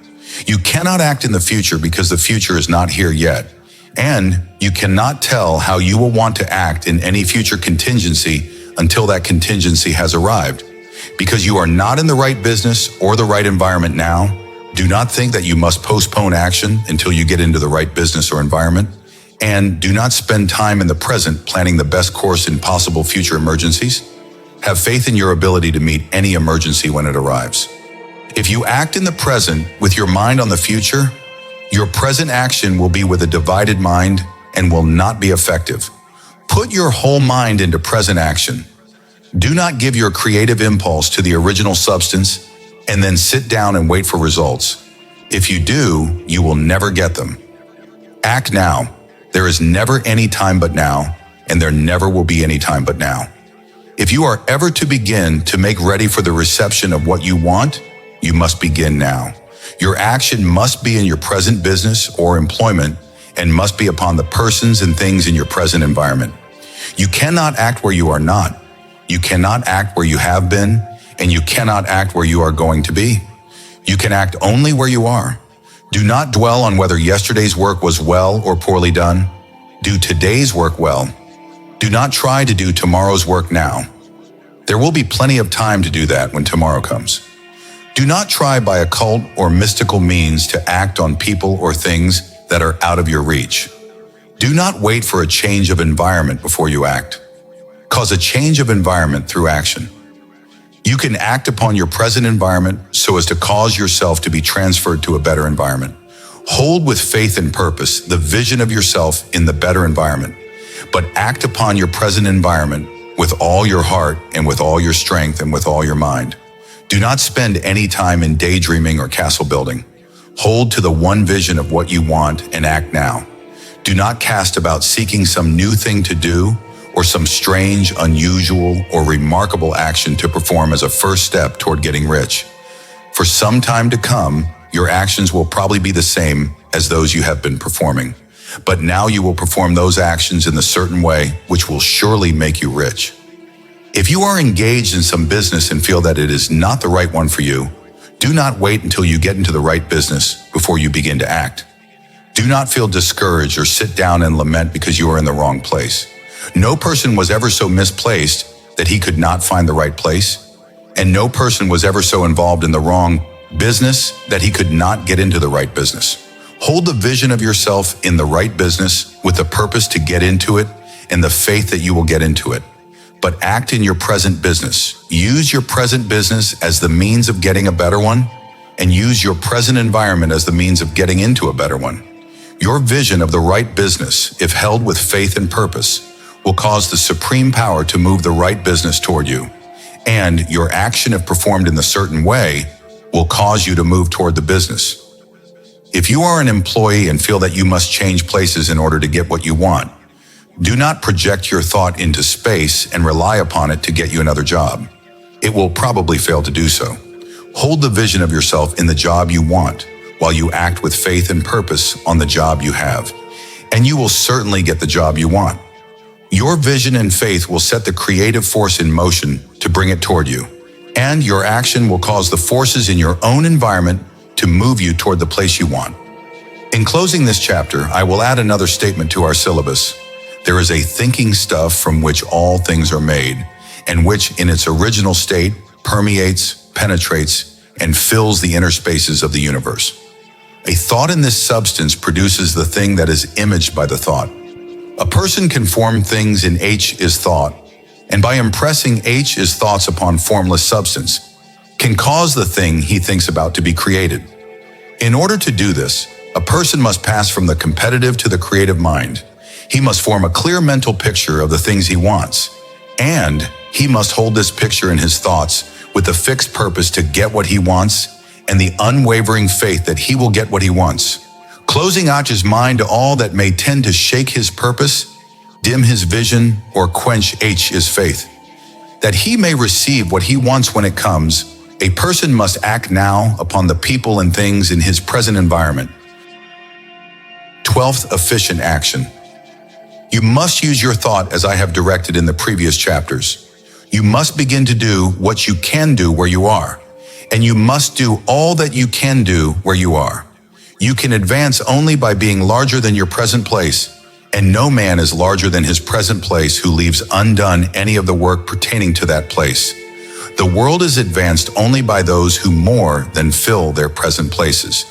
You cannot act in the future because the future is not here yet, and you cannot tell how you will want to act in any future contingency until that contingency has arrived. Because you are not in the right business or the right environment now, do not think that you must postpone action until you get into the right business or environment, and do not spend time in the present planning the best course in possible future emergencies. Have faith in your ability to meet any emergency when it arrives. If you act in the present with your mind on the future, your present action will be with a divided mind and will not be effective. Put your whole mind into present action. Do not give your creative impulse to the original substance and then sit down and wait for results. If you do, you will never get them. Act now. There is never any time but now, and there never will be any time but now. If you are ever to begin to make ready for the reception of what you want, you must begin now. Your action must be in your present business or employment and must be upon the persons and things in your present environment. You cannot act where you are not. You cannot act where you have been, and you cannot act where you are going to be. You can act only where you are. Do not dwell on whether yesterday's work was well or poorly done. Do today's work well. Do not try to do tomorrow's work now. There will be plenty of time to do that when tomorrow comes. Do not try by occult or mystical means to act on people or things that are out of your reach. Do not wait for a change of environment before you act. Cause a change of environment through action. You can act upon your present environment so as to cause yourself to be transferred to a better environment. Hold with faith and purpose the vision of yourself in the better environment, but act upon your present environment with all your heart and with all your strength and with all your mind. Do not spend any time in daydreaming or castle building. Hold to the one vision of what you want and act now. Do not cast about seeking some new thing to do or some strange, unusual, or remarkable action to perform as a first step toward getting rich. For some time to come, your actions will probably be the same as those you have been performing. But now you will perform those actions in a certain way which will surely make you rich. If you are engaged in some business and feel that it is not the right one for you, do not wait until you get into the right business before you begin to act. Do not feel discouraged or sit down and lament because you are in the wrong place. No person was ever so misplaced that he could not find the right place, and no person was ever so involved in the wrong business that he could not get into the right business. Hold the vision of yourself in the right business with the purpose to get into it and the faith that you will get into it. But act in your present business. Use your present business as the means of getting a better one, and use your present environment as the means of getting into a better one. Your vision of the right business, if held with faith and purpose, will cause the supreme power to move the right business toward you. And your action, if performed in a certain way, will cause you to move toward the business. If you are an employee and feel that you must change places in order to get what you want, do not project your thought into space and rely upon it to get you another job. It will probably fail to do so. Hold the vision of yourself in the job you want while you act with faith and purpose on the job you have, and you will certainly get the job you want. Your vision and faith will set the creative force in motion to bring it toward you, and your action will cause the forces in your own environment to move you toward the place you want. In closing this chapter, I will add another statement to our syllabus. There is a thinking stuff from which all things are made, and which in its original state permeates, penetrates, and fills the inner spaces of the universe. A thought in this substance produces the thing that is imaged by the thought. A person can form things in H is thought, and by impressing H is thoughts upon formless substance, can cause the thing he thinks about to be created. In order to do this, a person must pass from the competitive to the creative mind. He must form a clear mental picture of the things he wants, and he must hold this picture in his thoughts with the fixed purpose to get what he wants and the unwavering faith that he will get what he wants. Closing out his mind to all that may tend to shake his purpose, dim his vision, or quench his faith. That he may receive what he wants when it comes, a person must act now upon the people and things in his present environment. 12th, efficient action. You must use your thought as I have directed in the previous chapters. You must begin to do what you can do where you are, and you must do all that you can do where you are. You can advance only by being larger than your present place, and no man is larger than his present place who leaves undone any of the work pertaining to that place. The world is advanced only by those who more than fill their present places.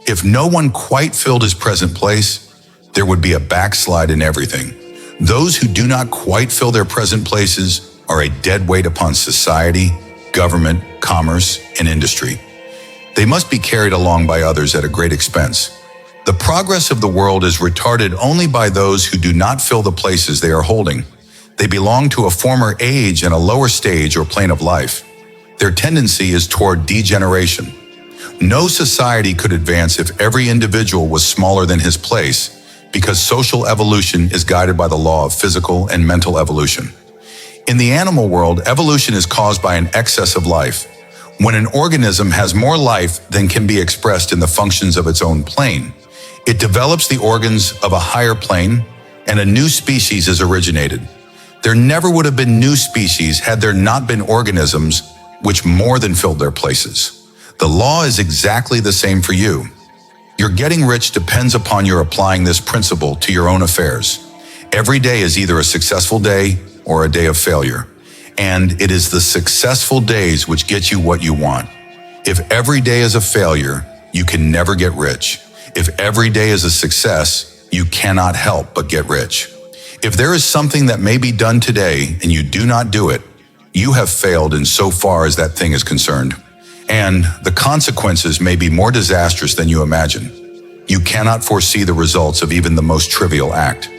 If no one quite filled his present place, there would be a backslide in everything. Those who do not quite fill their present places are a dead weight upon society, government, commerce, and industry. They must be carried along by others at a great expense. The progress of the world is retarded only by those who do not fill the places they are holding. They belong to a former age and a lower stage or plane of life. Their tendency is toward degeneration. No society could advance if every individual was smaller than his place, because social evolution is guided by the law of physical and mental evolution. In the animal world, evolution is caused by an excess of life. When an organism has more life than can be expressed in the functions of its own plane, it develops the organs of a higher plane, and a new species is originated. There never would have been new species had there not been organisms which more than filled their places. The law is exactly the same for you. Your getting rich depends upon your applying this principle to your own affairs. Every day is either a successful day or a day of failure. And it is the successful days which get you what you want. If every day is a failure, you can never get rich. If every day is a success, you cannot help but get rich. If there is something that may be done today and you do not do it, you have failed in so far as that thing is concerned. And the consequences may be more disastrous than you imagine. You cannot foresee the results of even the most trivial act.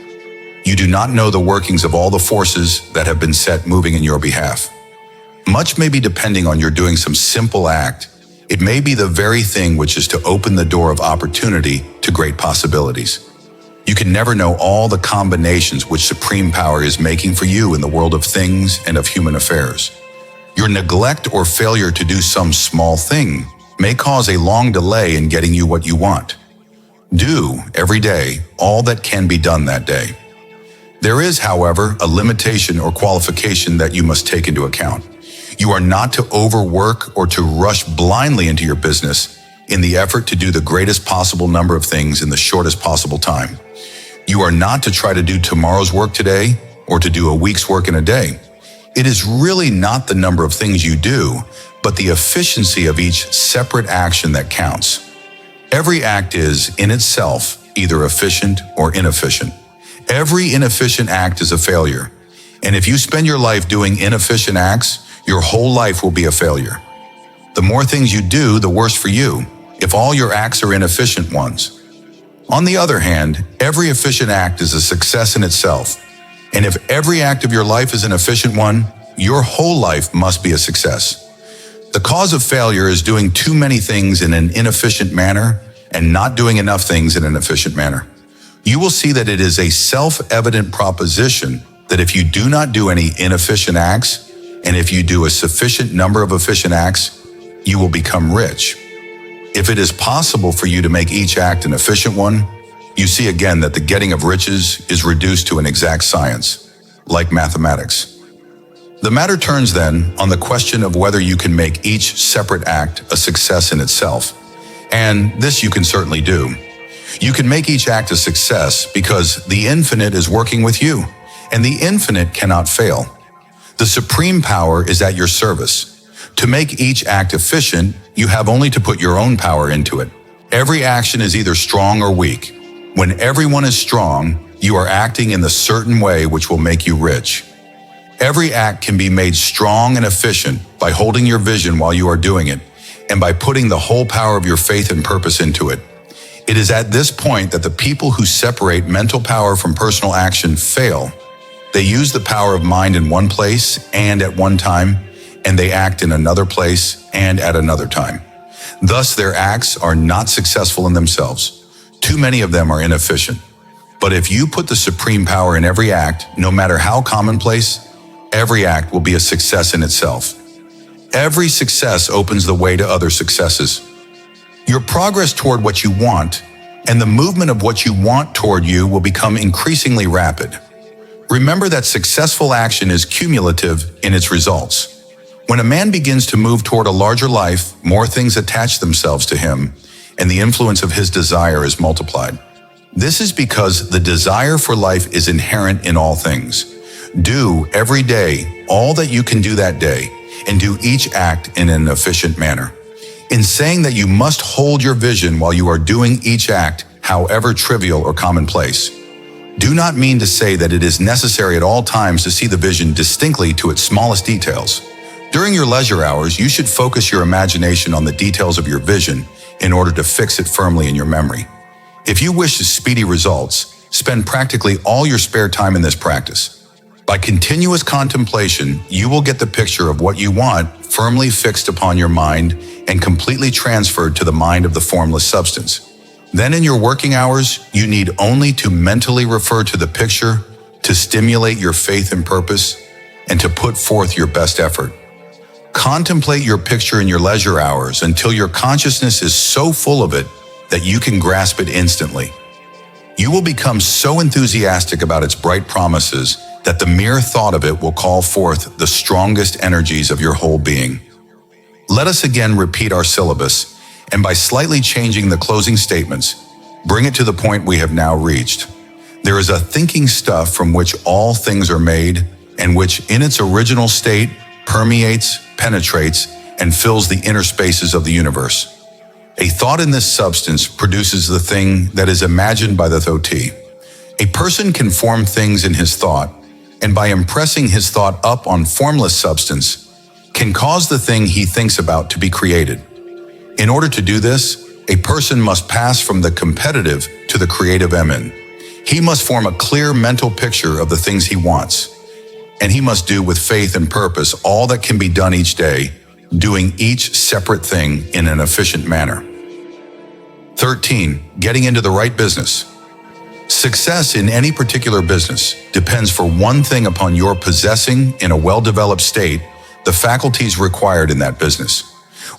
You do not know the workings of all the forces that have been set moving in your behalf. Much may be depending on your doing some simple act. It may be the very thing which is to open the door of opportunity to great possibilities. You can never know all the combinations which supreme power is making for you in the world of things and of human affairs. Your neglect or failure to do some small thing may cause a long delay in getting you what you want. Do, every day, all that can be done that day. There is, however, a limitation or qualification that you must take into account. You are not to overwork or to rush blindly into your business in the effort to do the greatest possible number of things in the shortest possible time. You are not to try to do tomorrow's work today or to do a week's work in a day. It is really not the number of things you do, but the efficiency of each separate action that counts. Every act is, in itself, either efficient or inefficient. Every inefficient act is a failure. And if you spend your life doing inefficient acts, your whole life will be a failure. The more things you do, the worse for you, if all your acts are inefficient ones. On the other hand, every efficient act is a success in itself. And if every act of your life is an efficient one, your whole life must be a success. The cause of failure is doing too many things in an inefficient manner and not doing enough things in an efficient manner. You will see that it is a self-evident proposition that if you do not do any inefficient acts, and if you do a sufficient number of efficient acts, you will become rich. If it is possible for you to make each act an efficient one, you see again that the getting of riches is reduced to an exact science, like mathematics. The matter turns then on the question of whether you can make each separate act a success in itself. And this you can certainly do. You can make each act a success because the infinite is working with you, and the infinite cannot fail. The supreme power is at your service. To make each act efficient, you have only to put your own power into it. Every action is either strong or weak. When everyone is strong, you are acting in the certain way which will make you rich. Every act can be made strong and efficient by holding your vision while you are doing it, and by putting the whole power of your faith and purpose into it. It is at this point that the people who separate mental power from personal action fail. They use the power of mind in one place and at one time, and they act in another place and at another time. Thus, their acts are not successful in themselves. Too many of them are inefficient. But if you put the supreme power in every act, no matter how commonplace, every act will be a success in itself. Every success opens the way to other successes. Your progress toward what you want and the movement of what you want toward you will become increasingly rapid. Remember that successful action is cumulative in its results. When a man begins to move toward a larger life, more things attach themselves to him, and the influence of his desire is multiplied. This is because the desire for life is inherent in all things. Do every day all that you can do that day, and do each act in an efficient manner. In saying that you must hold your vision while you are doing each act, however trivial or commonplace, do not mean to say that it is necessary at all times to see the vision distinctly to its smallest details. During your leisure hours, you should focus your imagination on the details of your vision in order to fix it firmly in your memory. If you wish speedy results, spend practically all your spare time in this practice. By continuous contemplation, you will get the picture of what you want firmly fixed upon your mind and completely transferred to the mind of the formless substance. Then in your working hours, you need only to mentally refer to the picture, to stimulate your faith and purpose, and to put forth your best effort. Contemplate your picture in your leisure hours until your consciousness is so full of it that you can grasp it instantly. You will become so enthusiastic about its bright promises that the mere thought of it will call forth the strongest energies of your whole being. Let us again repeat our syllabus, and by slightly changing the closing statements, bring it to the point we have now reached. There is a thinking stuff from which all things are made, and which in its original state permeates, penetrates, and fills the inner spaces of the universe. A thought in this substance produces the thing that is imagined by the thotee. A person can form things in his thought, and by impressing his thought up on formless substance, can cause the thing he thinks about to be created. In order to do this, a person must pass from the competitive to the creative emin. He must form a clear mental picture of the things he wants, and he must do with faith and purpose all that can be done each day, doing each separate thing in an efficient manner. 13. Getting into the right business. Success in any particular business depends for one thing upon your possessing, in a well-developed state, the faculties required in that business.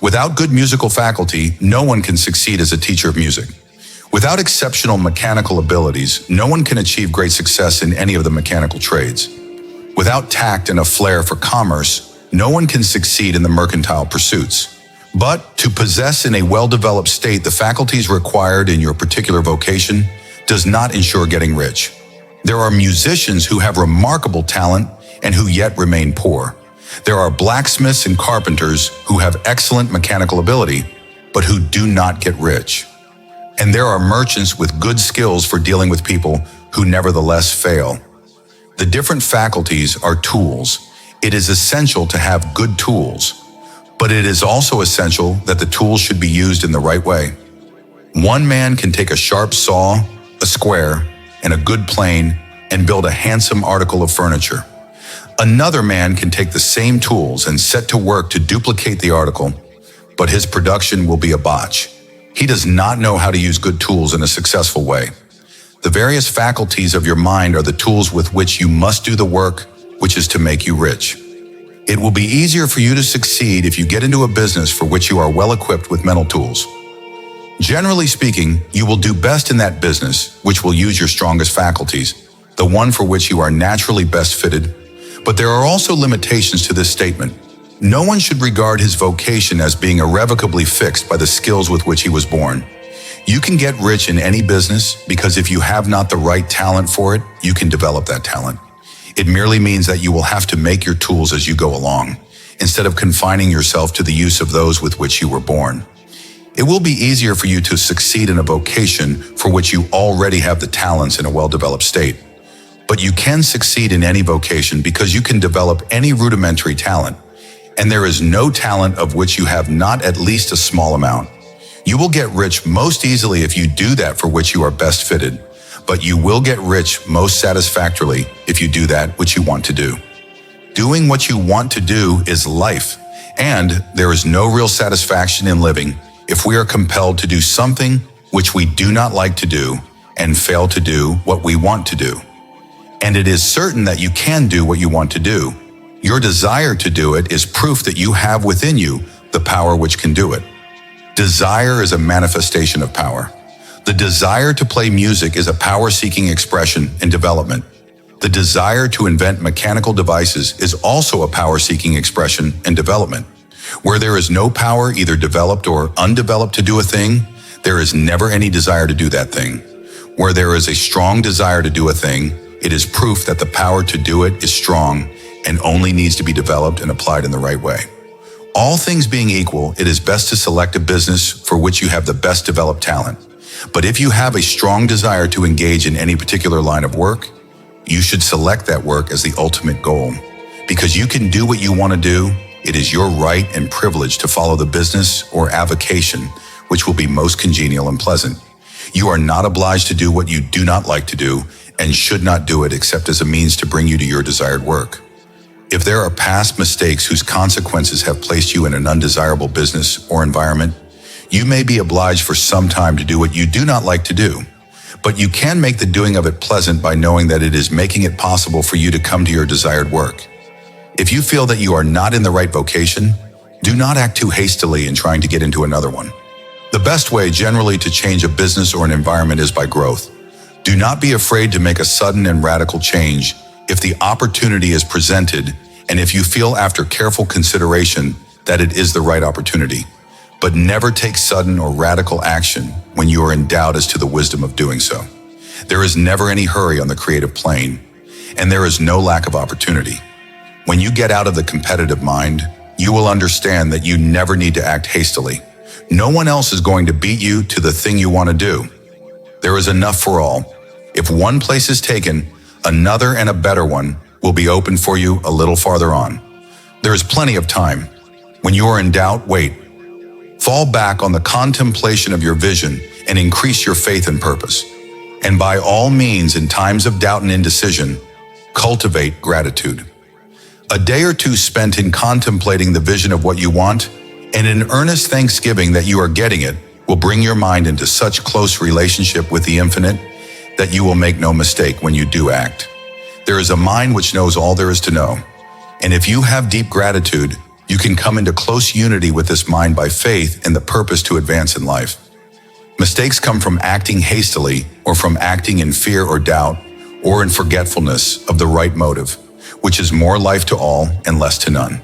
Without good musical faculty, no one can succeed as a teacher of music. Without exceptional mechanical abilities, no one can achieve great success in any of the mechanical trades. Without tact and a flair for commerce, no one can succeed in the mercantile pursuits. But to possess in a well-developed state the faculties required in your particular vocation does not ensure getting rich. There are musicians who have remarkable talent and who yet remain poor. There are blacksmiths and carpenters who have excellent mechanical ability, but who do not get rich. And there are merchants with good skills for dealing with people who nevertheless fail. The different faculties are tools. It is essential to have good tools, but it is also essential that the tools should be used in the right way. One man can take a sharp saw, a square, and a good plane and build a handsome article of furniture. Another man can take the same tools and set to work to duplicate the article, but his production will be a botch. He does not know how to use good tools in a successful way. The various faculties of your mind are the tools with which you must do the work, which is to make you rich. It will be easier for you to succeed if you get into a business for which you are well equipped with mental tools. Generally speaking, you will do best in that business which will use your strongest faculties, the one for which you are naturally best fitted. But there are also limitations to this statement. No one should regard his vocation as being irrevocably fixed by the skills with which he was born. You can get rich in any business because if you have not the right talent for it, you can develop that talent. It merely means that you will have to make your tools as you go along, instead of confining yourself to the use of those with which you were born. It will be easier for you to succeed in a vocation for which you already have the talents in a well-developed state. But you can succeed in any vocation because you can develop any rudimentary talent, and there is no talent of which you have not at least a small amount. You will get rich most easily if you do that for which you are best fitted, but you will get rich most satisfactorily if you do that which you want to do. Doing what you want to do is life, and there is no real satisfaction in living if we are compelled to do something which we do not like to do and fail to do what we want to do. And it is certain that you can do what you want to do. Your desire to do it is proof that you have within you the power which can do it. Desire is a manifestation of power. The desire to play music is a power-seeking expression and development. The desire to invent mechanical devices is also a power-seeking expression and development. Where there is no power, either developed or undeveloped, to do a thing, there is never any desire to do that thing. Where there is a strong desire to do a thing, it is proof that the power to do it is strong and only needs to be developed and applied in the right way. All things being equal, it is best to select a business for which you have the best developed talent. But if you have a strong desire to engage in any particular line of work, you should select that work as the ultimate goal. Because you can do what you want to do, it is your right and privilege to follow the business or avocation which will be most congenial and pleasant. You are not obliged to do what you do not like to do and should not do it except as a means to bring you to your desired work. If there are past mistakes whose consequences have placed you in an undesirable business or environment, you may be obliged for some time to do what you do not like to do, but you can make the doing of it pleasant by knowing that it is making it possible for you to come to your desired work. If you feel that you are not in the right vocation, do not act too hastily in trying to get into another one. The best way generally to change a business or an environment is by growth. Do not be afraid to make a sudden and radical change if the opportunity is presented and if you feel after careful consideration that it is the right opportunity. But never take sudden or radical action when you are in doubt as to the wisdom of doing so. There is never any hurry on the creative plane, and there is no lack of opportunity. When you get out of the competitive mind, you will understand that you never need to act hastily. No one else is going to beat you to the thing you want to do. There is enough for all. If one place is taken, another and a better one will be open for you a little farther on. There is plenty of time. When you are in doubt, wait. Fall back on the contemplation of your vision and increase your faith and purpose. And by all means, in times of doubt and indecision, cultivate gratitude. A day or two spent in contemplating the vision of what you want and in earnest thanksgiving that you are getting it will bring your mind into such close relationship with the infinite that you will make no mistake when you do act. There is a mind which knows all there is to know. And if you have deep gratitude, you can come into close unity with this mind by faith in the purpose to advance in life. Mistakes come from acting hastily or from acting in fear or doubt or in forgetfulness of the right motive, which is more life to all and less to none.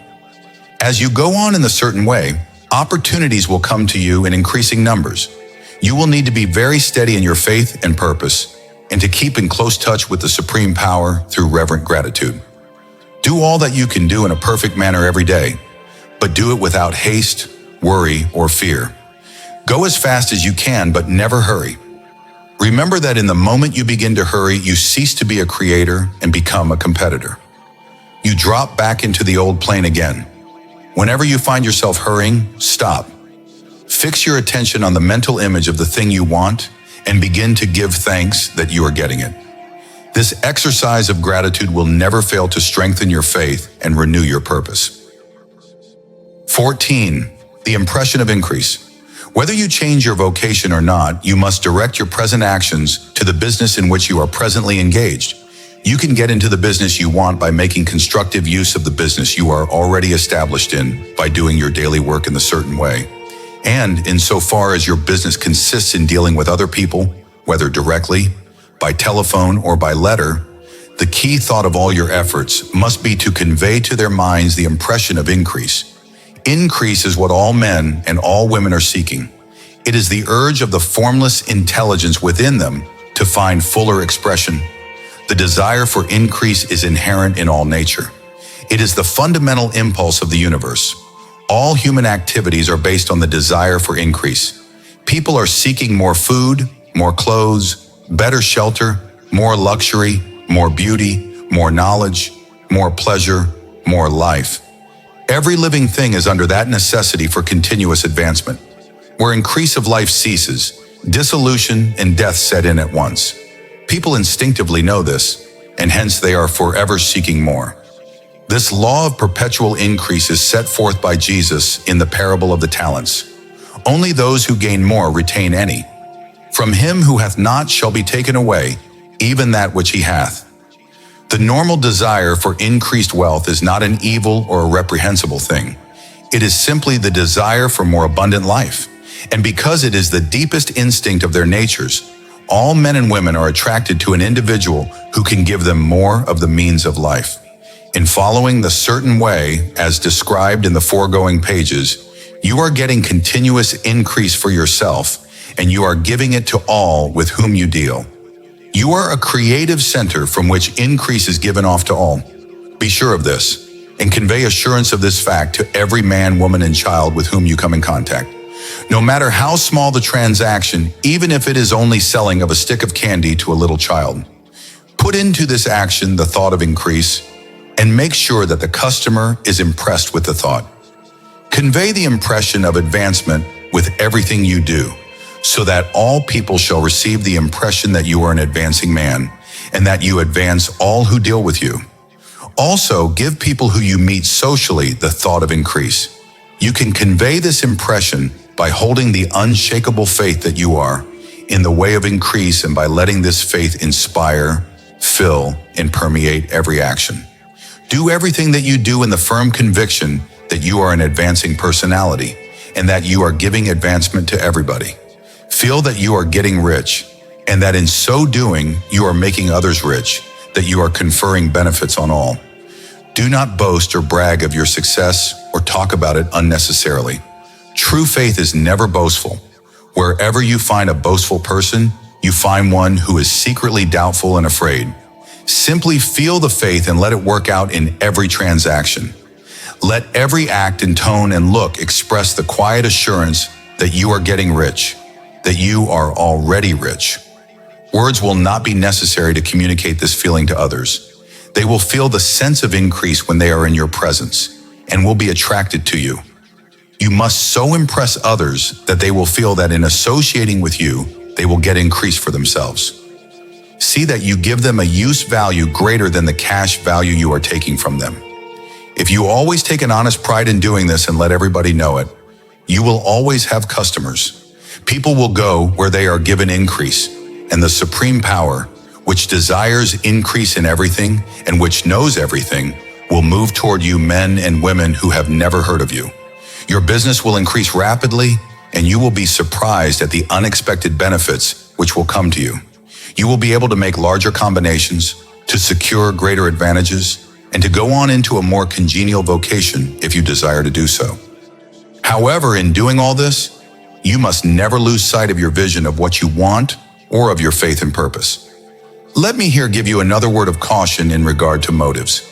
As you go on in a certain way, opportunities will come to you in increasing numbers. You will need to be very steady in your faith and purpose and to keep in close touch with the supreme power through reverent gratitude. Do all that you can do in a perfect manner every day, but do it without haste, worry, or fear. Go as fast as you can, but never hurry. Remember that in the moment you begin to hurry, you cease to be a creator and become a competitor. You drop back into the old plane again. Whenever you find yourself hurrying, stop. Fix your attention on the mental image of the thing you want and begin to give thanks that you are getting it. This exercise of gratitude will never fail to strengthen your faith and renew your purpose. 14. The impression of increase. Whether you change your vocation or not, you must direct your present actions to the business in which you are presently engaged. You can get into the business you want by making constructive use of the business you are already established in by doing your daily work in a certain way. And insofar as your business consists in dealing with other people, whether directly, by telephone, or by letter, the key thought of all your efforts must be to convey to their minds the impression of increase. Increase is what all men and all women are seeking. It is the urge of the formless intelligence within them to find fuller expression. The desire for increase is inherent in all nature. It is the fundamental impulse of the universe. All human activities are based on the desire for increase. People are seeking more food, more clothes, better shelter, more luxury, more beauty, more knowledge, more pleasure, more life. Every living thing is under that necessity for continuous advancement. Where increase of life ceases, dissolution and death set in at once. People instinctively know this, and hence they are forever seeking more. This law of perpetual increase is set forth by Jesus in the parable of the talents. Only those who gain more retain any. From him who hath not shall be taken away, even that which he hath. The normal desire for increased wealth is not an evil or a reprehensible thing. It is simply the desire for more abundant life. And because it is the deepest instinct of their natures, All men and women are attracted to an individual who can give them more of the means of life. In following the certain way, as described in the foregoing pages, you are getting continuous increase for yourself, and you are giving it to all with whom you deal. You are a creative center from which increase is given off to all. Be sure of this, and convey assurance of this fact to every man, woman, and child with whom you come in contact. No matter how small the transaction, even if it is only selling of a stick of candy to a little child, put into this action the thought of increase, and make sure that the customer is impressed with the thought. Convey the impression of advancement with everything you do, so that all people shall receive the impression that you are an advancing man, and that you advance all who deal with you. Also, give people who you meet socially the thought of increase. You can convey this impression by holding the unshakable faith that you are in the way of increase, and by letting this faith inspire, fill, and permeate every action. Do everything that you do in the firm conviction that you are an advancing personality, and that you are giving advancement to everybody. Feel that you are getting rich, and that in so doing, you are making others rich, that you are conferring benefits on all. Do not boast or brag of your success or talk about it unnecessarily. True faith is never boastful. Wherever you find a boastful person, you find one who is secretly doubtful and afraid. Simply feel the faith and let it work out in every transaction. Let every act and tone and look express the quiet assurance that you are getting rich, that you are already rich. Words will not be necessary to communicate this feeling to others. They will feel the sense of increase when they are in your presence, and will be attracted to you. You must so impress others that they will feel that in associating with you, they will get increase for themselves. See that you give them a use value greater than the cash value you are taking from them. If you always take an honest pride in doing this and let everybody know it, you will always have customers. People will go where they are given increase, and the supreme power, which desires increase in everything and which knows everything, will move toward you, men and women who have never heard of you. Your business will increase rapidly, and you will be surprised at the unexpected benefits which will come to you. You will be able to make larger combinations, to secure greater advantages, and to go on into a more congenial vocation if you desire to do so. However, in doing all this, you must never lose sight of your vision of what you want or of your faith and purpose. Let me here give you another word of caution in regard to motives.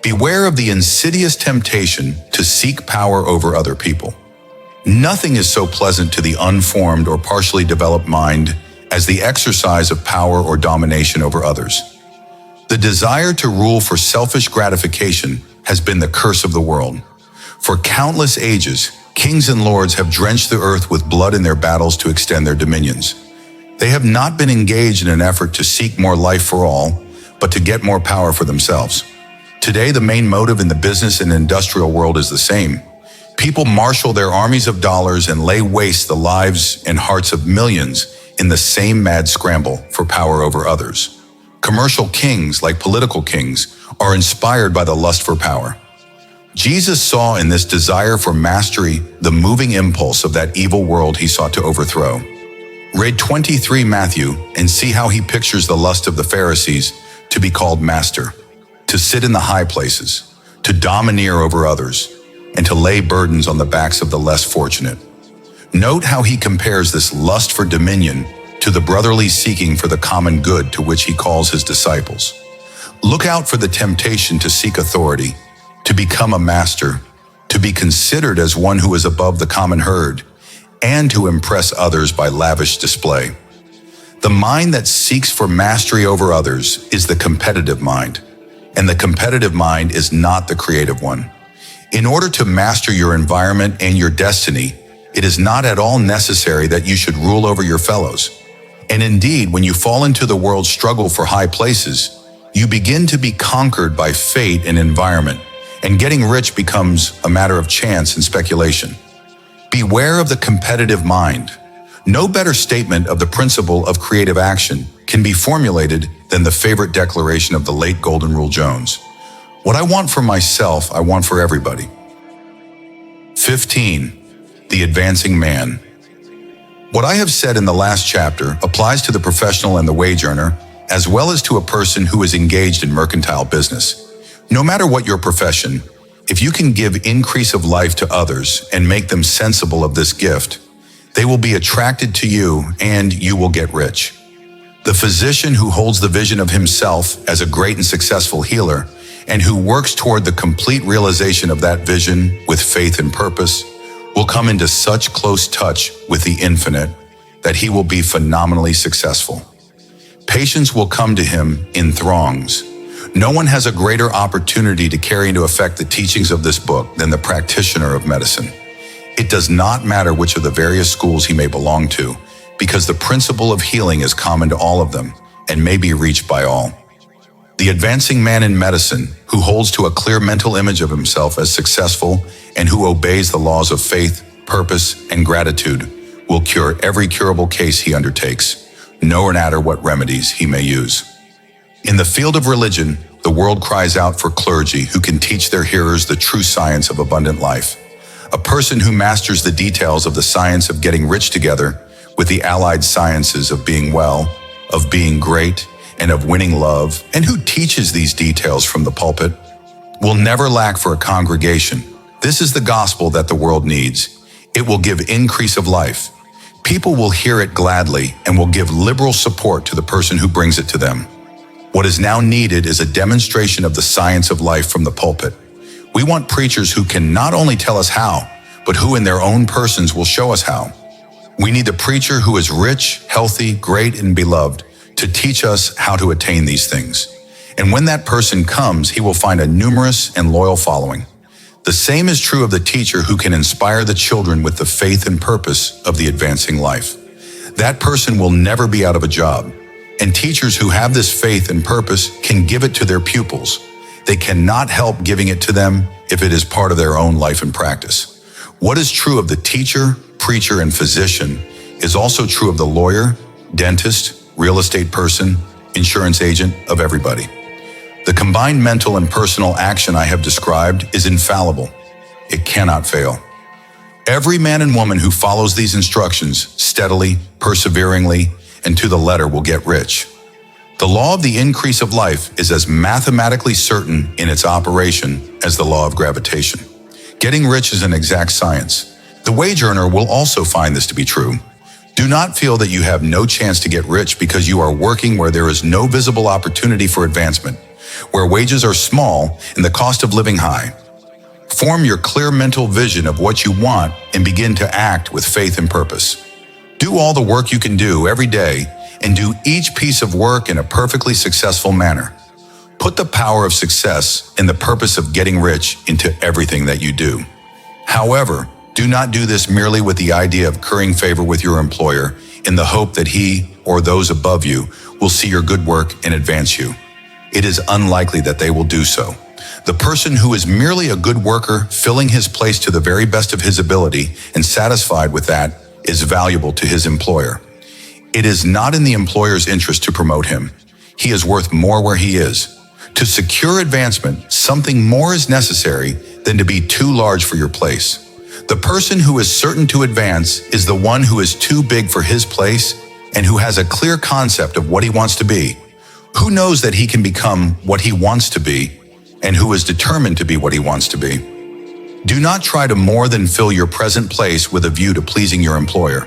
Beware of the insidious temptation to seek power over other people. Nothing is so pleasant to the unformed or partially developed mind as the exercise of power or domination over others. The desire to rule for selfish gratification has been the curse of the world. For countless ages, kings and lords have drenched the earth with blood in their battles to extend their dominions. They have not been engaged in an effort to seek more life for all, but to get more power for themselves. Today, the main motive in the business and industrial world is the same. People marshal their armies of dollars and lay waste the lives and hearts of millions in the same mad scramble for power over others. Commercial kings, like political kings, are inspired by the lust for power. Jesus saw in this desire for mastery the moving impulse of that evil world he sought to overthrow. Read 23 Matthew and see how he pictures the lust of the Pharisees to be called master, to sit in the high places, to domineer over others, and to lay burdens on the backs of the less fortunate. Note how he compares this lust for dominion to the brotherly seeking for the common good to which he calls his disciples. Look out for the temptation to seek authority, to become a master, to be considered as one who is above the common herd, and to impress others by lavish display. The mind that seeks for mastery over others is the competitive mind, and the competitive mind is not the creative one. In order to master your environment and your destiny, it is not at all necessary that you should rule over your fellows. And indeed, when you fall into the world's struggle for high places, you begin to be conquered by fate and environment, and getting rich becomes a matter of chance and speculation. Beware of the competitive mind. No better statement of the principle of creative action can be formulated than the favorite declaration of the late Golden Rule Jones. What I want for myself, I want for everybody. 15. The advancing man. What I have said in the last chapter applies to the professional and the wage earner, as well as to a person who is engaged in mercantile business. No matter what your profession, if you can give increase of life to others and make them sensible of this gift, they will be attracted to you and you will get rich. The physician who holds the vision of himself as a great and successful healer and who works toward the complete realization of that vision with faith and purpose will come into such close touch with the infinite that he will be phenomenally successful. Patients will come to him in throngs. No one has a greater opportunity to carry into effect the teachings of this book than the practitioner of medicine. It does not matter which of the various schools he may belong to, because the principle of healing is common to all of them and may be reached by all. The advancing man in medicine, who holds to a clear mental image of himself as successful and who obeys the laws of faith, purpose, and gratitude, will cure every curable case he undertakes, no matter what remedies he may use. In the field of religion, the world cries out for clergy who can teach their hearers the true science of abundant life. A person who masters the details of the science of getting rich together with the allied sciences of being well, of being great, and of winning love, and who teaches these details from the pulpit, will never lack for a congregation. This is the gospel that the world needs. It will give increase of life. People will hear it gladly and will give liberal support to the person who brings it to them. What is now needed is a demonstration of the science of life from the pulpit. We want preachers who can not only tell us how, but who in their own persons will show us how. We need the preacher who is rich, healthy, great, and beloved to teach us how to attain these things. And when that person comes, he will find a numerous and loyal following. The same is true of the teacher who can inspire the children with the faith and purpose of the advancing life. That person will never be out of a job. And teachers who have this faith and purpose can give it to their pupils. They cannot help giving it to them if it is part of their own life and practice. What is true of the teacher, preacher, and physician is also true of the lawyer, dentist, real estate person, insurance agent, of everybody. The combined mental and personal action I have described is infallible. It cannot fail. Every man and woman who follows these instructions steadily, perseveringly, and to the letter will get rich. The law of the increase of life is as mathematically certain in its operation as the law of gravitation. Getting rich is an exact science. The wage earner will also find this to be true. Do not feel that you have no chance to get rich because you are working where there is no visible opportunity for advancement, where wages are small and the cost of living high. Form your clear mental vision of what you want and begin to act with faith and purpose. Do all the work you can do every day and do each piece of work in a perfectly successful manner. Put the power of success and the purpose of getting rich into everything that you do. However, do not do this merely with the idea of currying favor with your employer in the hope that he or those above you will see your good work and advance you. It is unlikely that they will do so. The person who is merely a good worker, filling his place to the very best of his ability and satisfied with that, is valuable to his employer. It is not in the employer's interest to promote him. He is worth more where he is. To secure advancement, something more is necessary than to be too large for your place. The person who is certain to advance is the one who is too big for his place and who has a clear concept of what he wants to be, who knows that he can become what he wants to be, and who is determined to be what he wants to be. Do not try to more than fill your present place with a view to pleasing your employer.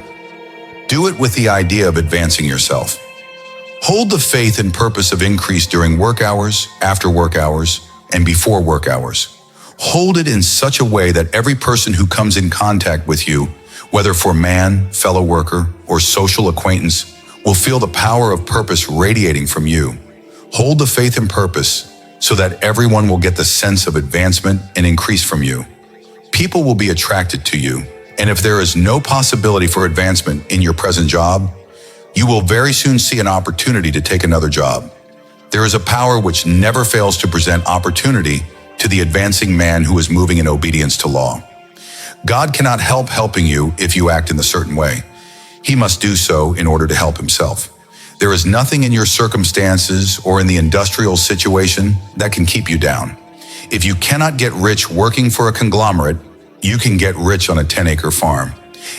Do it with the idea of advancing yourself. Hold the faith and purpose of increase during work hours, after work hours, and before work hours. Hold it in such a way that every person who comes in contact with you, whether for man, fellow worker, or social acquaintance, will feel the power of purpose radiating from you. Hold the faith and purpose so that everyone will get the sense of advancement and increase from you. People will be attracted to you, and if there is no possibility for advancement in your present job, you will very soon see an opportunity to take another job. There is a power which never fails to present opportunity to the advancing man who is moving in obedience to law. God cannot help helping you if you act in a certain way. He must do so in order to help himself. There is nothing in your circumstances or in the industrial situation that can keep you down. If you cannot get rich working for a conglomerate, you can get rich on a 10-acre farm.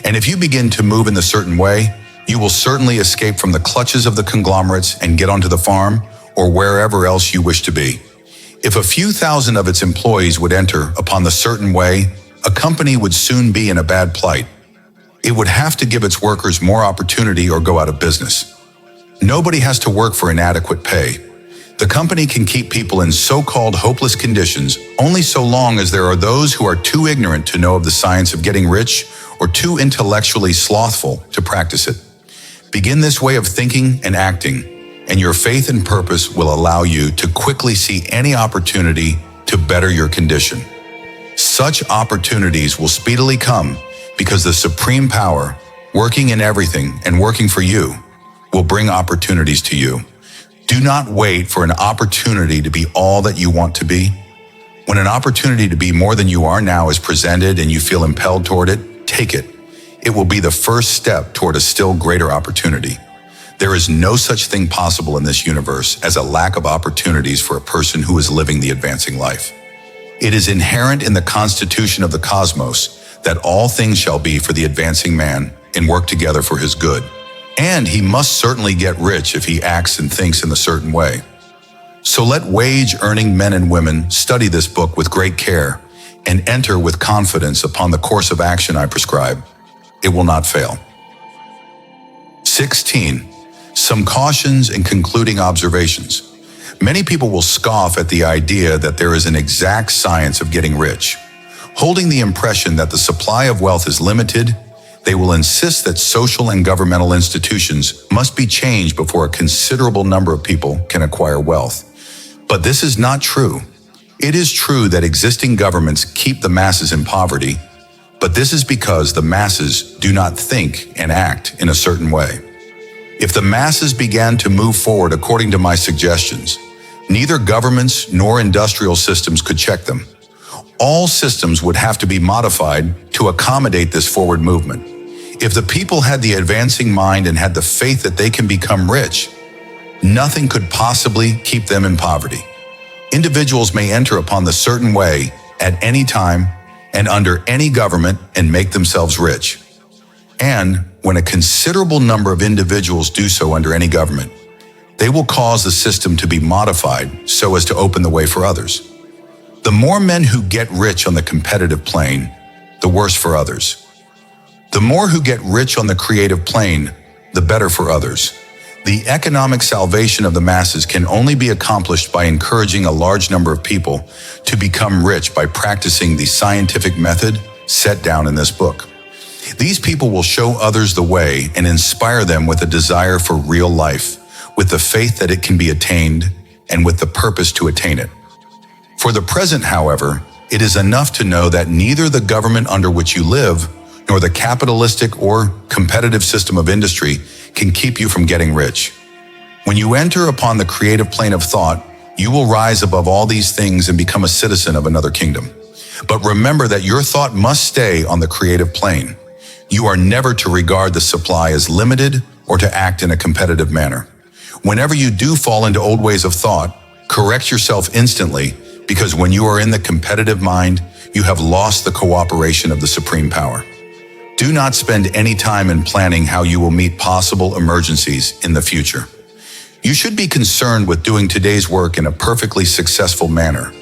And if you begin to move in a certain way, you will certainly escape from the clutches of the conglomerates and get onto the farm or wherever else you wish to be. If a few thousand of its employees would enter upon the certain way, a company would soon be in a bad plight. It would have to give its workers more opportunity or go out of business. Nobody has to work for inadequate pay. The company can keep people in so-called hopeless conditions only so long as there are those who are too ignorant to know of the science of getting rich or too intellectually slothful to practice it. Begin this way of thinking and acting, and your faith and purpose will allow you to quickly see any opportunity to better your condition. Such opportunities will speedily come because the supreme power, working in everything and working for you, will bring opportunities to you. Do not wait for an opportunity to be all that you want to be. When an opportunity to be more than you are now is presented and you feel impelled toward it, take it. It will be the first step toward a still greater opportunity. There is no such thing possible in this universe as a lack of opportunities for a person who is living the advancing life. It is inherent in the constitution of the cosmos that all things shall be for the advancing man and work together for his good. And he must certainly get rich if he acts and thinks in a certain way. So let wage-earning men and women study this book with great care and enter with confidence upon the course of action I prescribe. It will not fail. 16. Some cautions and concluding observations. Many people will scoff at the idea that there is an exact science of getting rich. Holding the impression that the supply of wealth is limited, they will insist that social and governmental institutions must be changed before a considerable number of people can acquire wealth. But this is not true. It is true that existing governments keep the masses in poverty, but this is because the masses do not think and act in a certain way. If the masses began to move forward according to my suggestions, neither governments nor industrial systems could check them. All systems would have to be modified to accommodate this forward movement. If the people had the advancing mind and had the faith that they can become rich, nothing could possibly keep them in poverty. Individuals may enter upon the certain way at any time and under any government and make themselves rich. And when a considerable number of individuals do so under any government, they will cause the system to be modified so as to open the way for others. The more men who get rich on the competitive plane, the worse for others. The more who get rich on the creative plane, the better for others. The economic salvation of the masses can only be accomplished by encouraging a large number of people to become rich by practicing the scientific method set down in this book. These people will show others the way and inspire them with a desire for real life, with the faith that it can be attained, and with the purpose to attain it. For the present, however, it is enough to know that neither the government under which you live nor the capitalistic or competitive system of industry can keep you from getting rich. When you enter upon the creative plane of thought, you will rise above all these things and become a citizen of another kingdom. But remember that your thought must stay on the creative plane. You are never to regard the supply as limited or to act in a competitive manner. Whenever you do fall into old ways of thought, correct yourself instantly, because when you are in the competitive mind, you have lost the cooperation of the supreme power. Do not spend any time in planning how you will meet possible emergencies in the future. You should be concerned with doing today's work in a perfectly successful manner,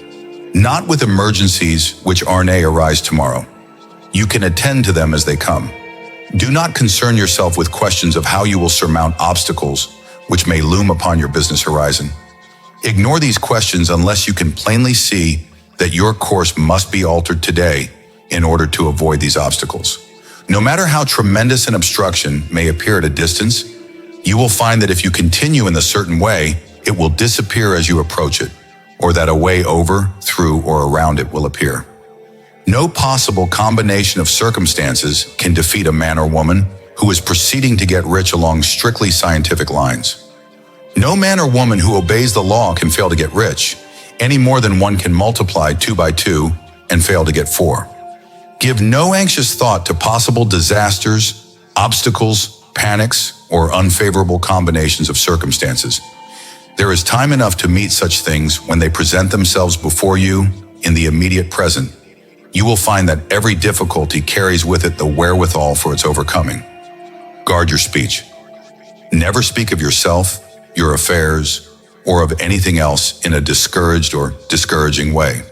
not with emergencies which may arise tomorrow. You can attend to them as they come. Do not concern yourself with questions of how you will surmount obstacles which may loom upon your business horizon. Ignore these questions unless you can plainly see that your course must be altered today in order to avoid these obstacles. No matter how tremendous an obstruction may appear at a distance, you will find that if you continue in a certain way, it will disappear as you approach it, or that a way over, through, or around it will appear. No possible combination of circumstances can defeat a man or woman who is proceeding to get rich along strictly scientific lines. No man or woman who obeys the law can fail to get rich, any more than one can multiply 2 by 2 and fail to get 4. Give no anxious thought to possible disasters, obstacles, panics, or unfavorable combinations of circumstances. There is time enough to meet such things when they present themselves before you in the immediate present, you will find that every difficulty carries with it the wherewithal for its overcoming. Guard your speech. Never speak of yourself, your affairs, or of anything else in a discouraged or discouraging way.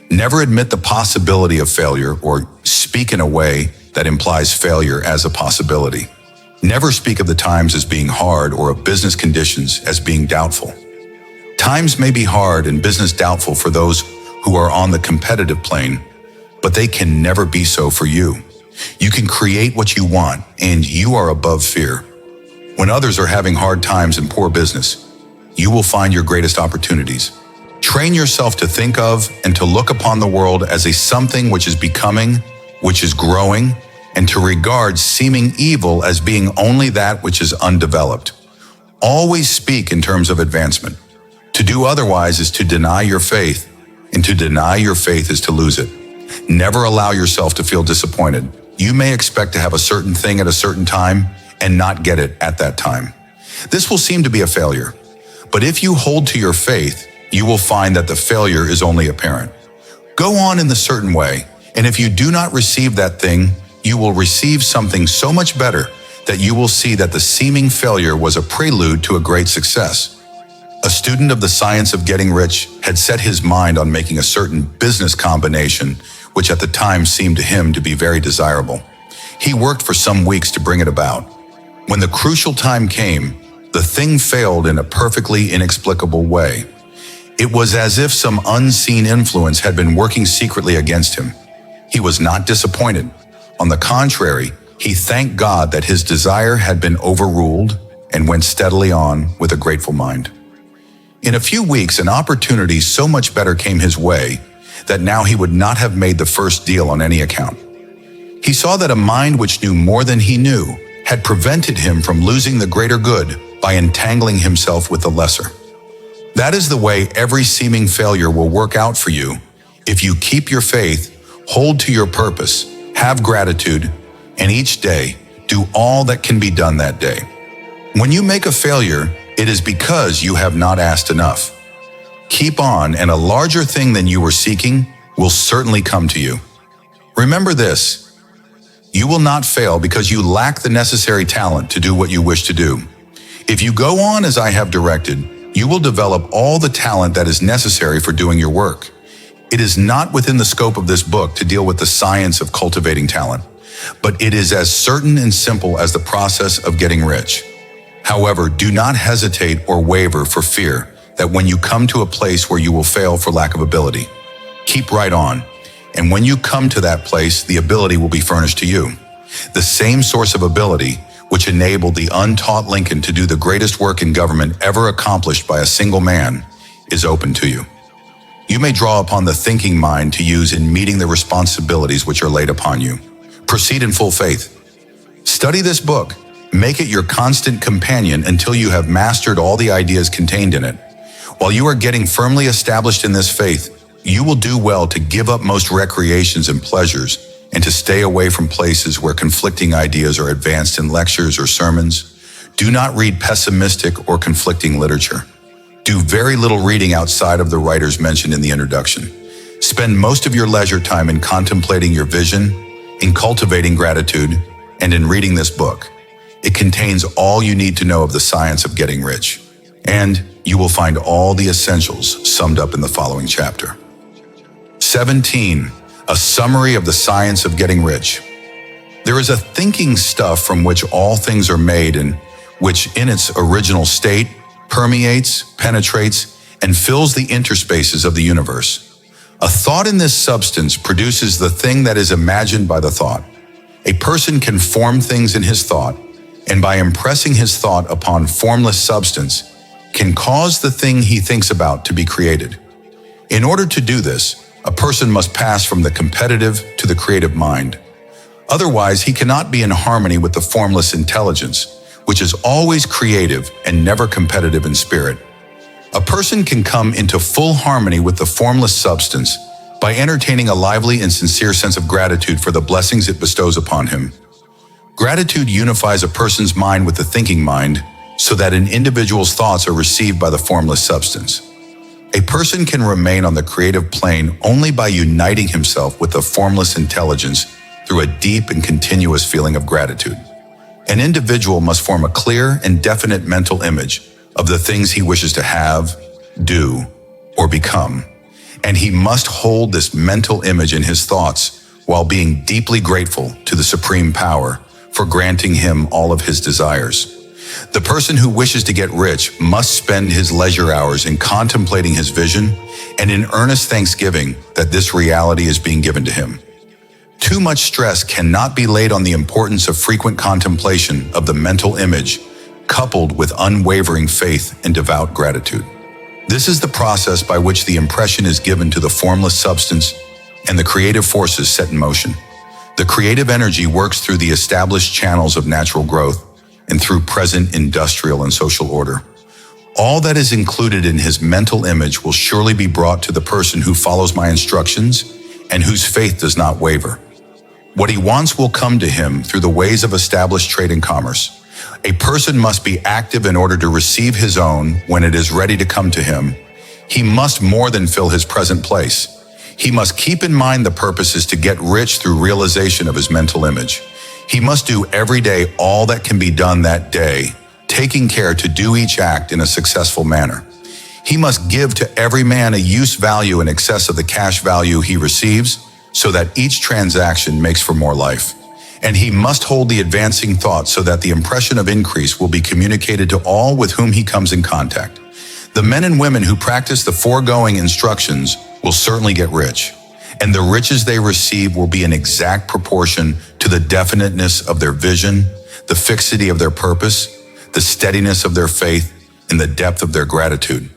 Never admit the possibility of failure or speak in a way that implies failure as a possibility. Never speak of the times as being hard or of business conditions as being doubtful. Times may be hard and business doubtful for those who are on the competitive plane, but they can never be so for you. You can create what you want, and you are above fear. When others are having hard times and poor business, you will find your greatest opportunities. Train yourself to think of and to look upon the world as a something which is becoming, which is growing, and to regard seeming evil as being only that which is undeveloped. Always speak in terms of advancement. To do otherwise is to deny your faith, and to deny your faith is to lose it. Never allow yourself to feel disappointed. You may expect to have a certain thing at a certain time and not get it at that time. This will seem to be a failure. But if you hold to your faith, you will find that the failure is only apparent. Go on in the certain way, and if you do not receive that thing, you will receive something so much better that you will see that the seeming failure was a prelude to a great success. A student of the science of getting rich had set his mind on making a certain business combination, which at the time seemed to him to be very desirable. He worked for some weeks to bring it about. When the crucial time came, the thing failed in a perfectly inexplicable way. It was as if some unseen influence had been working secretly against him. He was not disappointed. On the contrary, he thanked God that his desire had been overruled and went steadily on with a grateful mind. In a few weeks, an opportunity so much better came his way that now he would not have made the first deal on any account. He saw that a mind which knew more than he knew had prevented him from losing the greater good by entangling himself with the lesser. That is the way every seeming failure will work out for you if you keep your faith, hold to your purpose, have gratitude, and each day do all that can be done that day. When you make a failure, it is because you have not asked enough. Keep on, and a larger thing than you were seeking will certainly come to you. Remember this: you will not fail because you lack the necessary talent to do what you wish to do. If you go on as I have directed, you will develop all the talent that is necessary for doing your work. It is not within the scope of this book to deal with the science of cultivating talent, but it is as certain and simple as the process of getting rich. However, do not hesitate or waver for fear that when you come to a place where you will fail for lack of ability. Keep right on, and when you come to that place, the ability will be furnished to you. The same source of ability which enabled the untaught Lincoln to do the greatest work in government ever accomplished by a single man is open to you. You may draw upon the thinking mind to use in meeting the responsibilities which are laid upon you. Proceed in full faith. Study this book. Make it your constant companion until you have mastered all the ideas contained in it. While you are getting firmly established in this faith, you will do well to give up most recreations and pleasures and to stay away from places where conflicting ideas are advanced in lectures or sermons. Do not read pessimistic or conflicting literature. Do very little reading outside of the writers mentioned in the introduction. Spend most of your leisure time in contemplating your vision, in cultivating gratitude, and in reading this book. It contains all you need to know of the science of getting rich, and you will find all the essentials summed up in the following chapter. 17. A summary of the science of getting rich. There is a thinking stuff from which all things are made and which in its original state permeates, penetrates, and fills the interspaces of the universe. A thought in this substance produces the thing that is imagined by the thought. A person can form things in his thought, and by impressing his thought upon formless substance, can cause the thing he thinks about to be created. In order to do this, a person must pass from the competitive to the creative mind. Otherwise, he cannot be in harmony with the formless intelligence, which is always creative and never competitive in spirit. A person can come into full harmony with the formless substance by entertaining a lively and sincere sense of gratitude for the blessings it bestows upon him. Gratitude unifies a person's mind with the thinking mind so that an individual's thoughts are received by the formless substance. A person can remain on the creative plane only by uniting himself with a formless intelligence through a deep and continuous feeling of gratitude. An individual must form a clear and definite mental image of the things he wishes to have, do, or become, and he must hold this mental image in his thoughts while being deeply grateful to the Supreme Power for granting him all of his desires. The person who wishes to get rich must spend his leisure hours in contemplating his vision and in earnest thanksgiving that this reality is being given to him. Too much stress cannot be laid on the importance of frequent contemplation of the mental image, coupled with unwavering faith and devout gratitude. This is the process by which the impression is given to the formless substance and the creative forces set in motion. The creative energy works through the established channels of natural growth and through present industrial and social order. All that is included in his mental image will surely be brought to the person who follows my instructions and whose faith does not waver. What he wants will come to him through the ways of established trade and commerce. A person must be active in order to receive his own when it is ready to come to him. He must more than fill his present place. He must keep in mind the purpose is to get rich through realization of his mental image. He must do every day all that can be done that day, taking care to do each act in a successful manner. He must give to every man a use value in excess of the cash value he receives, so that each transaction makes for more life. And he must hold the advancing thought so that the impression of increase will be communicated to all with whom he comes in contact. The men and women who practice the foregoing instructions will certainly get rich, and the riches they receive will be in exact proportion to the definiteness of their vision, the fixity of their purpose, the steadiness of their faith, and the depth of their gratitude.